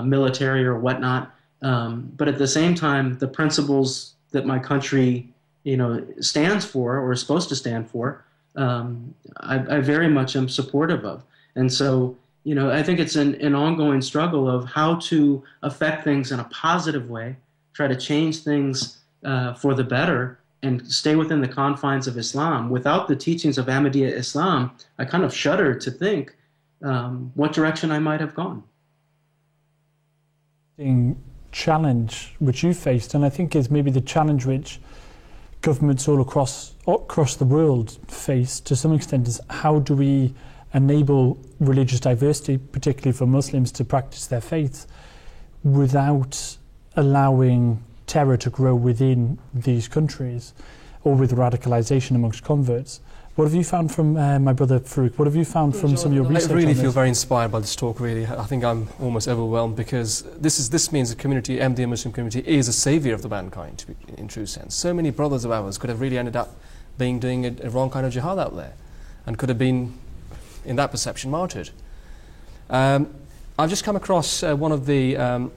military or whatnot. But at the same time, the principles that my country, you know, stands for or is supposed to stand for, I very much am supportive of. And so, you know, I think it's an ongoing struggle of how to affect things in a positive way, try to change things for the better, and stay within the confines of Islam. Without the teachings of Ahmadiyya Islam, I kind of shudder to think what direction I might have gone. challenge which you faced, and I think is maybe the challenge which governments all across the world face to some extent, is how do we enable religious diversity, particularly for Muslims, to practice their faith without allowing terror to grow within these countries, or with radicalisation amongst converts. What have you found from my brother Farouk? What have you found from some of your research? I really feel very inspired by this talk, really. I think I'm almost overwhelmed, because this means the community, Ahmadiyya Muslim community, is a saviour of the mankind, in true sense. So many brothers of ours could have really ended up doing a wrong kind of jihad out there, and could have been, in that perception, martyred. I've just come across one of the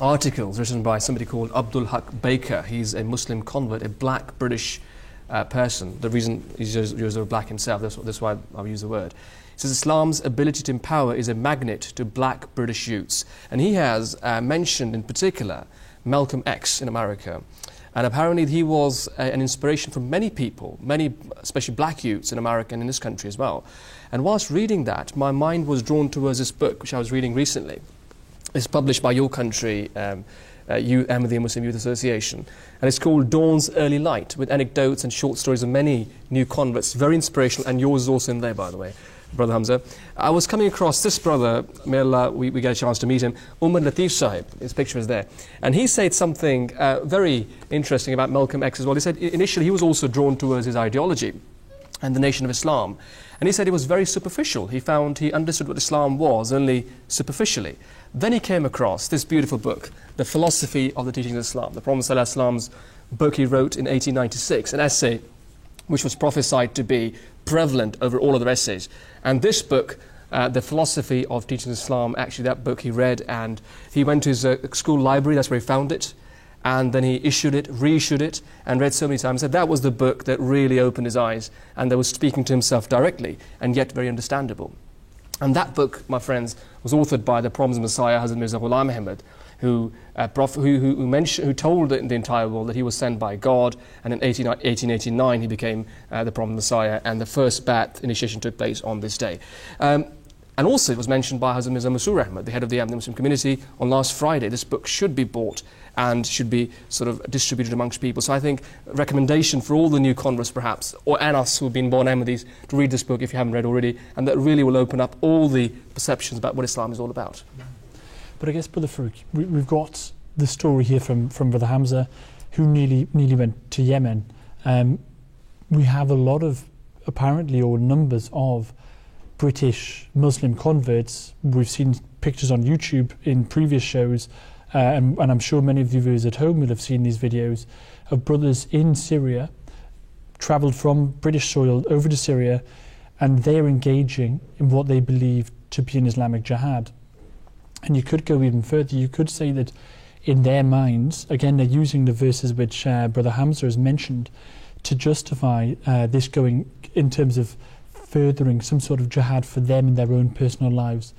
articles written by somebody called Abdul Haq Baker. He's a Muslim convert, a black British person. The reason he's used black himself, that's why I'll use the word. He says Islam's ability to empower is a magnet to black British youths. And he has mentioned in particular Malcolm X in America. And apparently he was an inspiration for many people, many especially black youths in America and in this country as well. And whilst reading that, my mind was drawn towards this book, which I was reading recently. It's published by your country, Ahmadiyya Muslim Youth Association, and it's called Dawn's Early Light, with anecdotes and short stories of many new converts. Very inspirational, and yours is also in there, by the way, Brother Hamza. I was coming across this brother, may Allah, we get a chance to meet him, Umar Latif Sahib. His picture is there. And he said something very interesting about Malcolm X as well. He said initially he was also drawn towards his ideology and the Nation of Islam. And he said it was very superficial. He understood what Islam was only superficially. Then he came across this beautiful book, The Philosophy of the Teachings of Islam. The Prophet ﷺ's book he wrote in 1896, an essay which was prophesied to be prevalent over all other essays. And this book, The Philosophy of Teachings of Islam, actually that book he read, and he went to his school library, that's where he found it, and then he issued it, reissued it, and read so many times. Said that was the book that really opened his eyes, and that was speaking to himself directly, and yet very understandable. And that book, my friends, was authored by the Promised Messiah, Hazrat Mirza Ghulam Ahmad, who told the entire world that he was sent by God, and in 1889 he became the Promised Messiah, and the first Ba'ath initiation took place on this day. And also it was mentioned by Hazrat Mirza Masroor Ahmad, the head of the Ahmadiyya Muslim community, on last Friday. This book should be bought and should be sort of distributed amongst people. So I think a recommendation for all the new converts perhaps, and us who have been born Ahmadis, to read this book if you haven't read already, and that really will open up all the perceptions about what Islam is all about. But I guess, Brother Farouk, we've got the story here from Brother Hamza, who nearly went to Yemen. We have a lot of, apparently, or numbers of British Muslim converts. We've seen pictures on YouTube in previous shows, and I'm sure many of the viewers at home will have seen these videos of brothers in Syria, travelled from British soil over to Syria, and they're engaging in what they believe to be an Islamic jihad. And you could go even further. You could say that in their minds, again, they're using the verses which Brother Hamza has mentioned to justify this going in terms of furthering some sort of jihad for them in their own personal lives.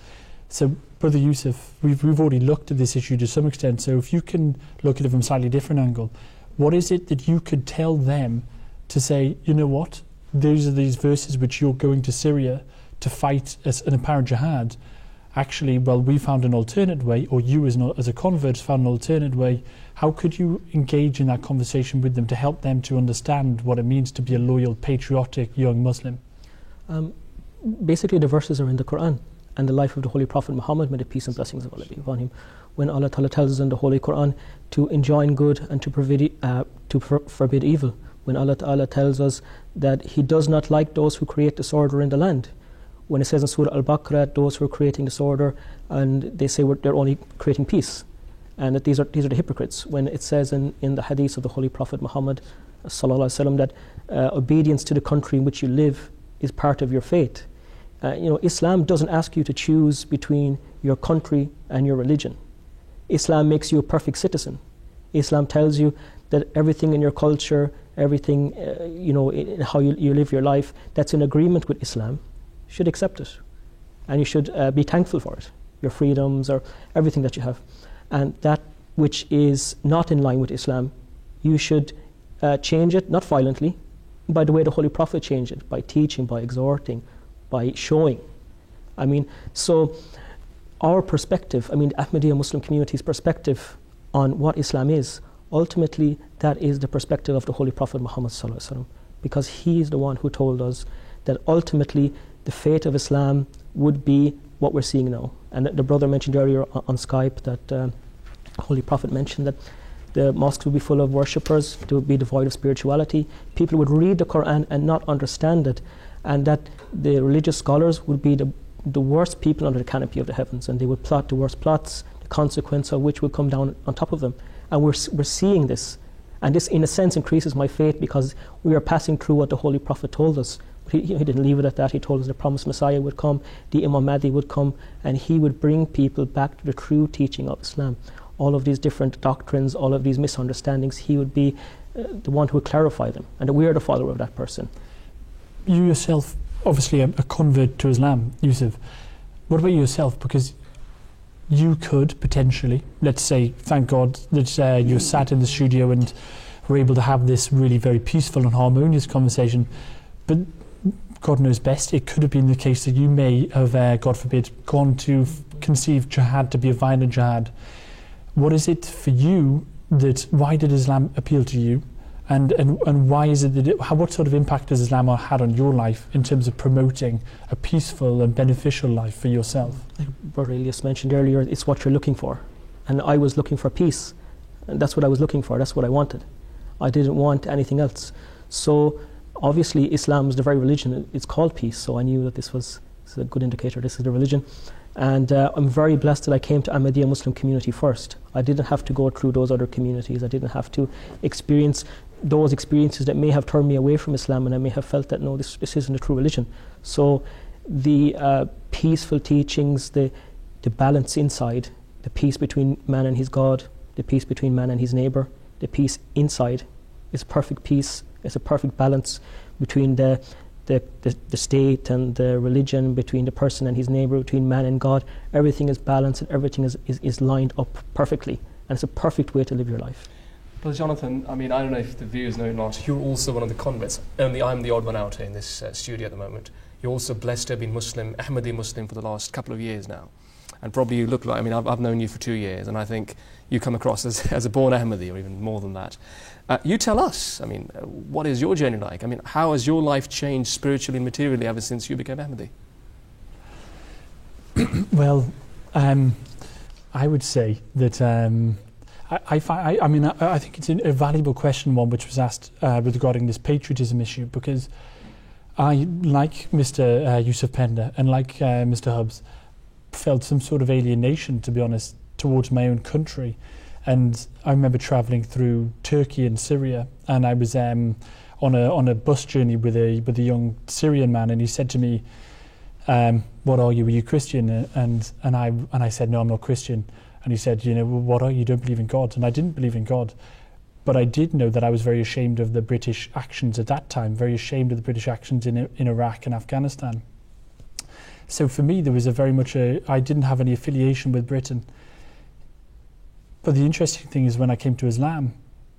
So, Brother Yusuf, we've already looked at this issue to some extent, so if you can look at it from a slightly different angle, what is it that you could tell them to say, you know what, those are these verses which you're going to Syria to fight as an apparent jihad. Actually, well, we found an alternate way, or you as a convert found an alternate way. How could you engage in that conversation with them to help them to understand what it means to be a loyal, patriotic young Muslim? Basically, the verses are in the Quran and the life of the Holy Prophet Muhammad, may the peace and blessings of Allah be upon him. When Allah Ta'ala tells us in the Holy Quran to enjoin good and to forbid evil. When Allah Ta'ala tells us that He does not like those who create disorder in the land. When it says in Surah Al-Baqarah, those who are creating disorder, and they say they're only creating peace, and that these are the hypocrites. When it says in the hadith of the Holy Prophet Muhammad Sallallahu Alaihi Wasallam that obedience to the country in which you live is part of your faith. Islam doesn't ask you to choose between your country and your religion. Islam makes you a perfect citizen. Islam tells you that everything in your culture, everything, how you live your life, that's in agreement with Islam, should accept it. And you should be thankful for it, your freedoms or everything that you have. And that which is not in line with Islam, you should change it, not violently, by the way the Holy Prophet changed it, by teaching, by exhorting, by showing. So our perspective, I mean the Ahmadiyya Muslim community's perspective on what Islam is, ultimately that is the perspective of the Holy Prophet Muhammad sallallahu alaihi wasallam, because he is the one who told us that ultimately the fate of Islam would be what we're seeing now. And the brother mentioned earlier on Skype that the Holy Prophet mentioned that the mosques would be full of worshippers, they would be devoid of spirituality, people would read the Quran and not understand it, and that the religious scholars would be the worst people under the canopy of the heavens, and they would plot the worst plots, the consequence of which would come down on top of them. And we're seeing this, and this in a sense increases my faith, because we are passing through what the Holy Prophet told us. He didn't leave it at that. He told us the promised Messiah would come, the Imam Mahdi would come, and he would bring people back to the true teaching of Islam. All of these different doctrines, all of these misunderstandings, he would be the one who would clarify them, and that we are the follower of that person. You yourself, obviously a convert to Islam, Yusuf. What about yourself? Because you could potentially, let's say, thank God that you sat in the studio and were able to have this really very peaceful and harmonious conversation, but God knows best, it could have been the case that you may have, God forbid, gone to conceive jihad to be a violent jihad. What is it for you why did Islam appeal to you? And why is it what sort of impact has Islam had on your life in terms of promoting a peaceful and beneficial life for yourself? Like Brother Elias mentioned earlier, it's what you're looking for. And I was looking for peace. And that's what I was looking for, that's what I wanted. I didn't want anything else. So obviously Islam is the very religion, it's called peace, so I knew that this is a good indicator, this is the religion. And I'm very blessed that I came to Ahmadiyya Muslim community first. I didn't have to go through those other communities, I didn't have to experience those experiences that may have turned me away from Islam, and I may have felt that no, this isn't a true religion. So the peaceful teachings, the balance inside, the peace between man and his God, the peace between man and his neighbour, the peace inside is perfect peace. It's a perfect balance between the state and the religion, between the person and his neighbour, between man and God. Everything is balanced and everything is lined up perfectly, and it's a perfect way to live your life. Brother Jonathan, I mean, I don't know if the viewers know or not, you're also one of the converts. Only I'm the odd one out here in this studio at the moment. You're also blessed to have been Muslim, Ahmadi Muslim, for the last couple of years now. And probably you look like, I mean, I've known you for 2 years, and I think you come across as a born Ahmadi, or even more than that. You tell us, I mean, what is your journey like? I mean, how has your life changed spiritually and materially ever since you became Ahmadi? Well, I would say that I think it's a valuable question, one which was asked regarding this patriotism issue, because I, like Mr. Yusuf Penda and like Mr. Hubbs, felt some sort of alienation, to be honest, towards my own country. And I remember travelling through Turkey and Syria, and I was on a bus journey with a young Syrian man, and he said to me, "What are you? Are you Christian?" And I said, "No, I'm not Christian." And he said, "You know, well, what are you? You don't believe in God?" And I didn't believe in God, but I did know that I was very ashamed of the British actions at that time, very ashamed of the British actions in Iraq and Afghanistan. So for me, there was I didn't have any affiliation with Britain. But the interesting thing is when I came to Islam,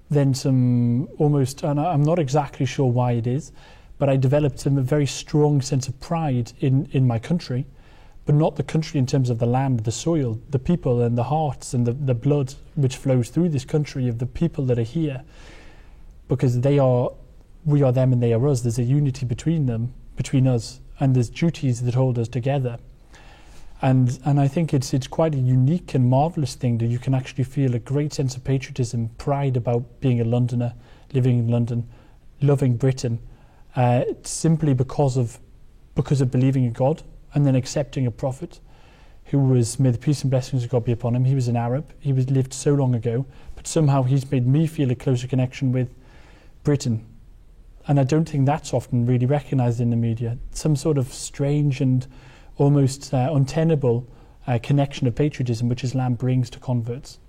then and I'm not exactly sure why it is, but I developed a very strong sense of pride in my country, but not the country in terms of the land, the soil, the people and the hearts and the blood which flows through this country of the people that are here, because we are them and they are us. There's a unity between us, and there's duties that hold us together. And I think it's quite a unique and marvellous thing that you can actually feel a great sense of patriotism, pride about being a Londoner, living in London, loving Britain, simply because of believing in God and then accepting a prophet who was, may the peace and blessings of God be upon him. He was an Arab. He lived so long ago, but somehow he's made me feel a closer connection with Britain. And I don't think that's often really recognised in the media. Some sort of strange and almost untenable connection of patriotism which Islam brings to converts.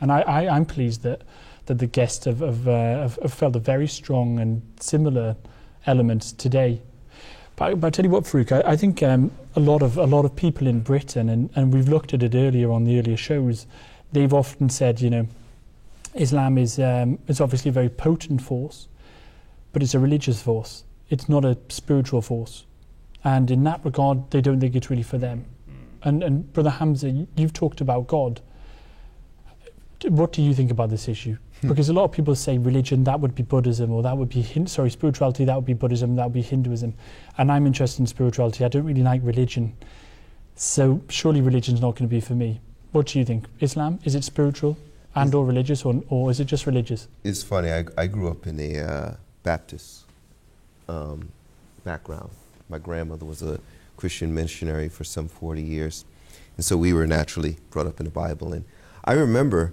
And I'm pleased that the guests have felt a very strong and similar element today. But I tell you what, Farouk, I think a lot of people in Britain, and we've looked at it earlier on the earlier shows, they've often said, you know, Islam is obviously a very potent force, but it's a religious force. It's not a spiritual force. And in that regard, they don't think it's really for them. And Brother Hamza, you've talked about God. What do you think about this issue? Because a lot of people say religion, that would be Buddhism, or that would be, spirituality, that would be Buddhism, that would be Hinduism. And I'm interested in spirituality. I don't really like religion. So surely religion's not going to be for me. What do you think? Islam, is it spiritual and or religious, or is it just religious? It's funny, I grew up in a Baptist background. My grandmother was a Christian missionary for some 40 years. And so we were naturally brought up in the Bible. And I remember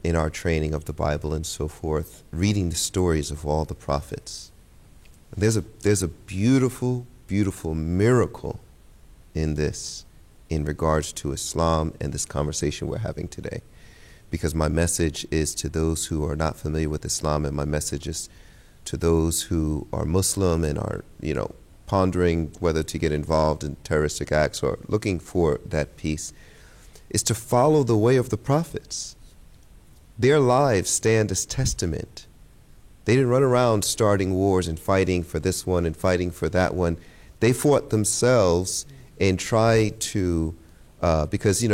in our training of the Bible and so forth, reading the stories of all the prophets. There's a beautiful, beautiful miracle in this in regards to Islam and this conversation we're having today. Because my message is to those who are not familiar with Islam, and my message is to those who are Muslim and are, pondering whether to get involved in terroristic acts or looking for that peace, is to follow the way of the prophets. Their lives stand as testament. They didn't run around starting wars and fighting for this one and fighting for that one. They fought themselves and tried to, because,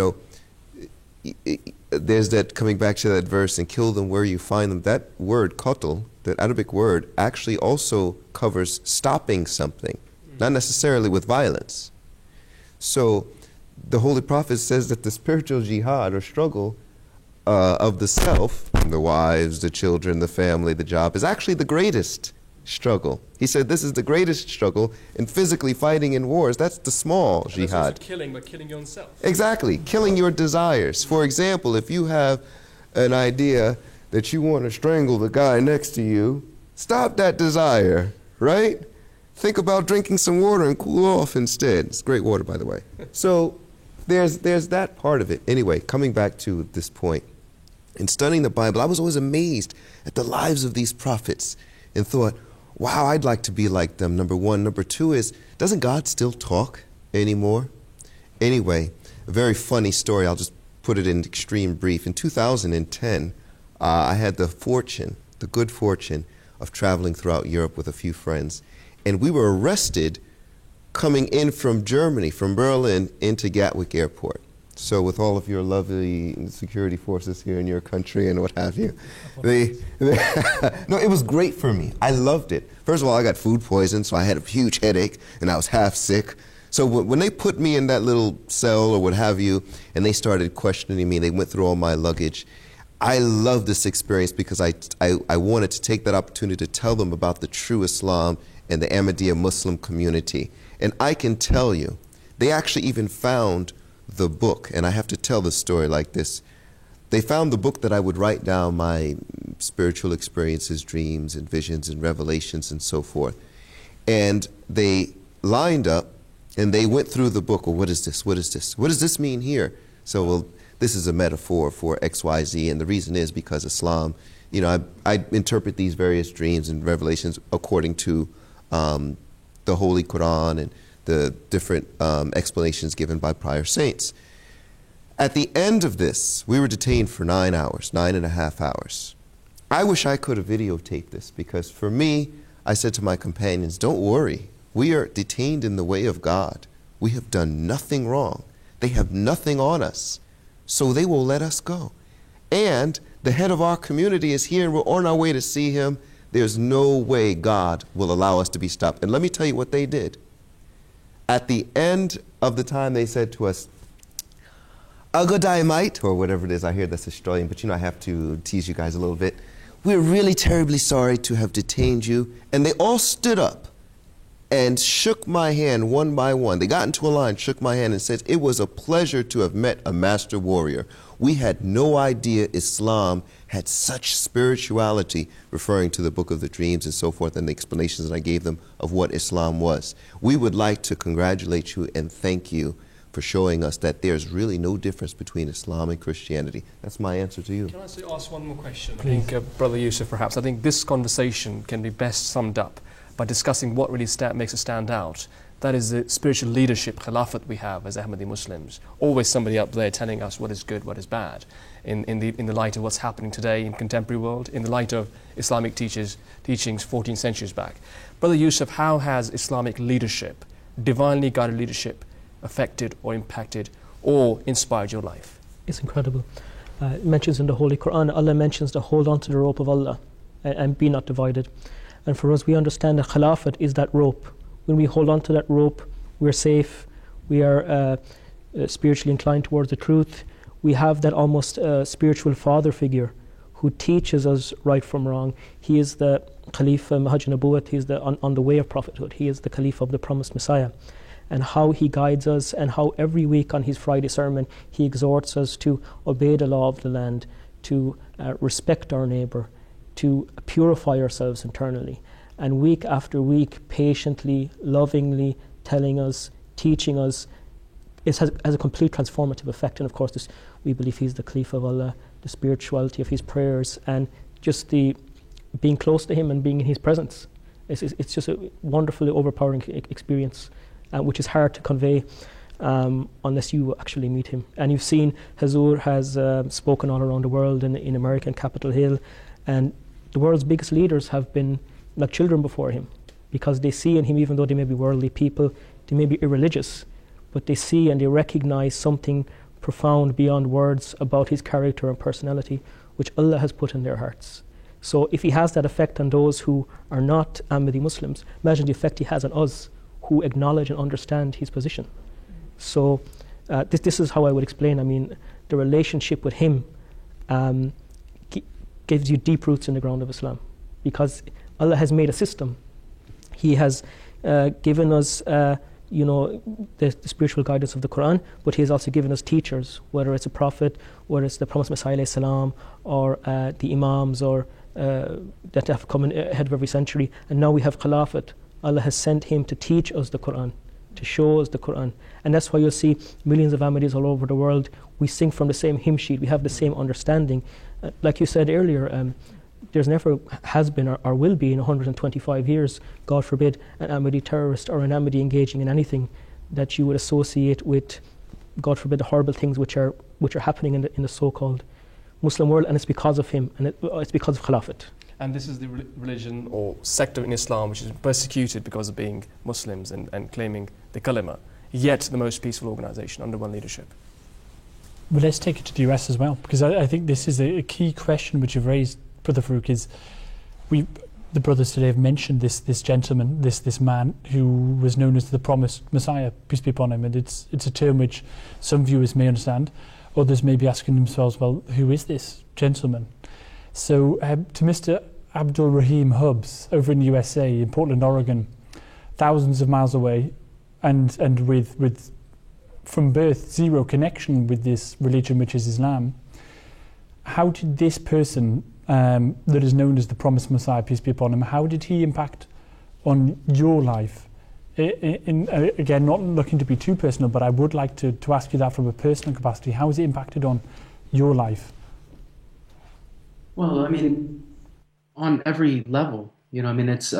there's that, coming back to that verse, and kill them where you find them. That word, qatl, that Arabic word, actually also covers stopping something, not necessarily with violence. So the Holy Prophet says that the spiritual jihad or struggle of the self, the wives, the children, the family, the job, is actually the greatest struggle. He said this is the greatest struggle in physically fighting in wars. That's the small jihad. That's also killing, but killing yourself. Exactly, killing your desires. For example, if you have an idea that you want to strangle the guy next to you, stop that desire, right? Think about drinking some water and cool off instead. It's great water, by the way. So there's that part of it. Anyway, coming back to this point, in studying the Bible, I was always amazed at the lives of these prophets and thought, wow, I'd like to be like them, number one. Number two is, doesn't God still talk anymore? Anyway, a very funny story. I'll just put it in extreme brief. In 2010, I had the good fortune of traveling throughout Europe with a few friends. And we were arrested coming in from Germany, from Berlin, into Gatwick Airport. So with all of your lovely security forces here in your country and what have you, no, it was great for me. I loved it. First of all, I got food poisoning, so I had a huge headache, and I was half sick. So when they put me in that little cell or what have you, and they started questioning me, they went through all my luggage, I loved this experience because I wanted to take that opportunity to tell them about the true Islam and the Ahmadiyya Muslim community. And I can tell you, they actually even found the book, and I have to tell this story like this. They found the book that I would write down my spiritual experiences, dreams, and visions, and revelations, and so forth. And they lined up, and they went through the book. Well, what is this? What is this? What does this mean here? So, well, this is a metaphor for X, Y, Z, and the reason is because Islam, I interpret these various dreams and revelations according to the Holy Quran and the different explanations given by prior saints. At the end of this, we were detained for 9 hours, 9.5 hours. I wish I could have videotaped this, because for me, I said to my companions, don't worry, we are detained in the way of God. We have done nothing wrong. They have nothing on us, so they will let us go. And the head of our community is here, and we're on our way to see him. There's no way God will allow us to be stopped. And let me tell you what they did. At the end of the time, they said to us, "A good day, mate," or whatever it is. I hear that's Australian, but I have to tease you guys a little bit. "We're really terribly sorry to have detained you." And they all stood up and shook my hand one by one. They got into a line, shook my hand, and said, "It was a pleasure to have met a master warrior. We had no idea Islam had such spirituality," referring to the Book of the Dreams and so forth, and the explanations that I gave them of what Islam was. "We would like to congratulate you and thank you for showing us that there's really no difference between Islam and Christianity." That's my answer to you. Can I ask one more question? Please. I think, Brother Yusuf, perhaps, I think this conversation can be best summed up by discussing what really makes us stand out. That is the spiritual leadership, khilafat, we have as Ahmadi Muslims. Always somebody up there telling us what is good, what is bad, in the light of what's happening today in contemporary world, in the light of Islamic teachings 14 centuries back. Brother Yusuf, how has Islamic leadership, divinely guided leadership, affected or impacted or inspired your life? It's incredible. It mentions in the Holy Quran, Allah mentions to hold on to the rope of Allah and be not divided. And for us, we understand that Khilafat is that rope. When we hold on to that rope, we're safe, we are spiritually inclined towards the truth. We have that almost spiritual father figure who teaches us right from wrong. He is the Khalifa Mahaj Nabuwat, he is on the way of prophethood. He is the Khalifa of the promised Messiah. And how he guides us, and how every week on his Friday sermon he exhorts us to obey the law of the land, to respect our neighbour, to purify ourselves internally. And week after week, patiently, lovingly telling us, teaching us, it has a complete transformative effect. And of course, we believe he's the Khalifa of Allah, the spirituality of his prayers, and just the being close to him and being in his presence. It's just a wonderfully overpowering experience, which is hard to convey unless you actually meet him. And you've seen Hazur has spoken all around the world in America, in Capitol Hill, and the world's biggest leaders have been like children before him, because they see in him, even though they may be worldly people, they may be irreligious, but they see and they recognize something profound beyond words about his character and personality, which Allah has put in their hearts. So if he has that effect on those who are not Ahmadi Muslims, imagine the effect he has on us who acknowledge and understand his position. So this is how I would explain. I mean, the relationship with him gives you deep roots in the ground of Islam, because Allah has made a system. He has given us the spiritual guidance of the Quran, but he has also given us teachers, whether it's a prophet, whether it's the promised Messiah alayhi salam, or the imams, or that have come in ahead of every century. And now we have Khilafat. Allah has sent him to teach us the Quran, to show us the Quran. And that's why you'll see millions of Ahmadis all over the world. We sing from the same hymn sheet. We have the same understanding. Like you said earlier, there's never has been or will be in 125 years, God forbid, an Ahmadi terrorist or an Ahmadi engaging in anything that you would associate with, God forbid, the horrible things which are happening in the so-called Muslim world. And it's because of him, and it's because of Khilafat. And this is the religion or sector in Islam which is persecuted because of being Muslims and claiming the kalima, yet the most peaceful organisation under one leadership. Well, let's take it to the US as well, because I think this is a key question which you've raised, Brother Farouk, is the brothers today have mentioned this gentleman, this man who was known as the promised Messiah, peace be upon him, and it's a term which some viewers may understand, others may be asking themselves, well, who is this gentleman? So to Mr. Abdul Rahim Hubbs over in the USA, in Portland, Oregon, thousands of miles away, and with from birth zero connection with this religion which is Islam, how did this person that is known as the promised Messiah, peace be upon him, how did he impact on your life? Again, not looking to be too personal, but I would like to ask you that from a personal capacity. How has it impacted on your life? Well, I mean, on every level, I mean, it's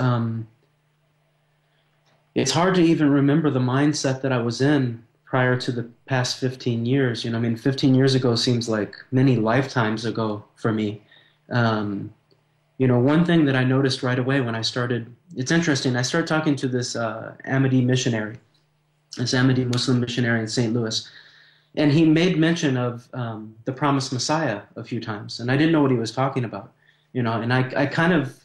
hard to even remember the mindset that I was in prior to the past 15 years. I mean, 15 years ago seems like many lifetimes ago for me. One thing that I noticed right away when I started, it's interesting, I started talking to this Ahmadi missionary, this Ahmadi Muslim missionary in St. Louis, and he made mention of the promised Messiah a few times, and I didn't know what he was talking about, and I kind of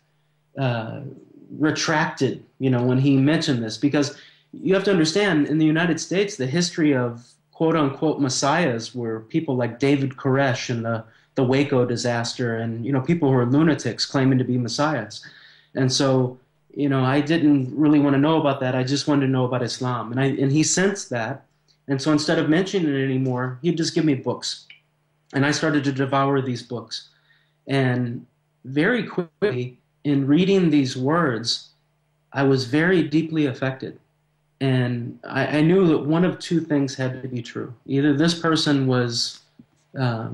retracted, when he mentioned this, because you have to understand, in the United States, the history of quote-unquote messiahs were people like David Koresh and the Waco disaster, and people who are lunatics claiming to be messiahs. And so I didn't really want to know about that. I just wanted to know about Islam, and he sensed that. And so instead of mentioning it anymore, he'd just give me books, and I started to devour these books. And very quickly, in reading these words, I was very deeply affected. And I knew that one of two things had to be true. Either this person was a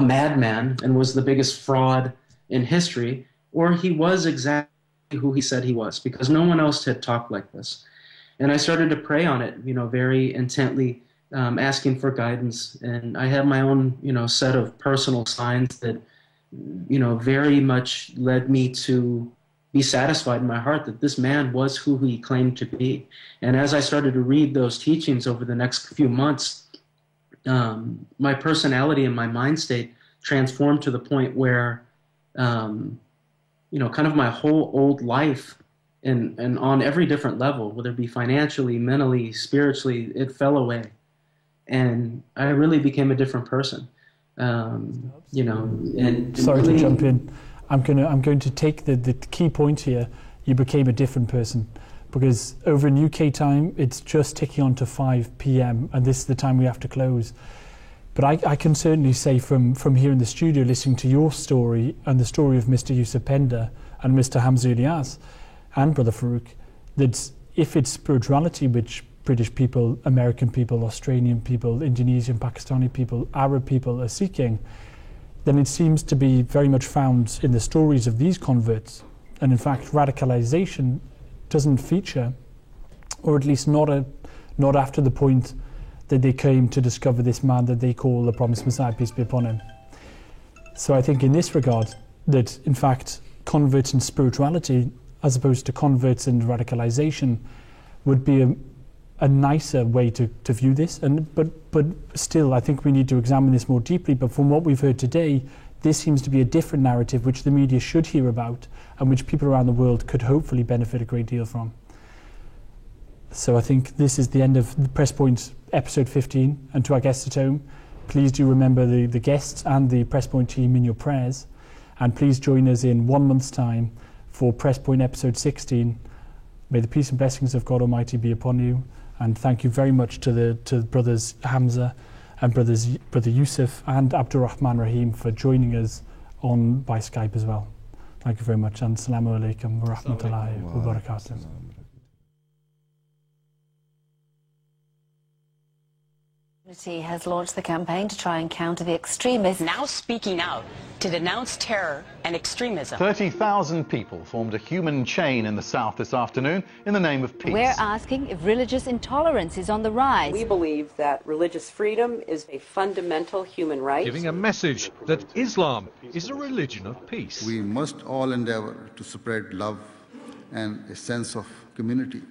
madman and was the biggest fraud in history, or he was exactly who he said he was, because no one else had talked like this. And I started to pray on it, very intently, asking for guidance. And I had my own, set of personal signs that, very much led me to be satisfied in my heart that this man was who he claimed to be. And as I started to read those teachings over the next few months, my personality and my mind state transformed to the point where, kind of my whole old life and on every different level, whether it be financially, mentally, spiritually, it fell away. And I really became a different person. And sorry really, to jump in. I'm going to take the key point here. You became a different person, because over in UK time it's just ticking on to 5 p.m. and this is the time we have to close. But I can certainly say from here in the studio, listening to your story and the story of Mr. Yusuf Pender and Mr. Hamza Ilyas and Brother Farouk, that if it's spirituality which British people, American people, Australian people, Indonesian, Pakistani people, Arab people are seeking, then it seems to be very much found in the stories of these converts. And in fact, radicalization doesn't feature, or at least not after the point that they came to discover this man that they call the promised Messiah, peace be upon him. So I think in this regard, that in fact converts and spirituality, as opposed to converts and radicalization, would be a nicer way to view this. But still, I think we need to examine this more deeply. But from what we've heard today, this seems to be a different narrative which the media should hear about and which people around the world could hopefully benefit a great deal from. So I think this is the end of the Press Point episode 15. And to our guests at home, please do remember the guests and the Press Point team in your prayers. And please join us in 1 month's time for Press Point episode 16. May the peace and blessings of God Almighty be upon you. And thank you very much to brothers Hamza and brother Yusuf and Abdurrahman Rahim for joining us by Skype as well. Thank you very much, and Assalamu alaikum wa rahmatullahi wa barakatuh. Has launched the campaign to try and counter the extremists. Now speaking out to denounce terror and extremism. 30,000 people formed a human chain in the south this afternoon in the name of peace. We're asking if religious intolerance is on the rise. We believe that religious freedom is a fundamental human right. Giving a message that Islam is a religion of peace. We must all endeavor to spread love and a sense of community.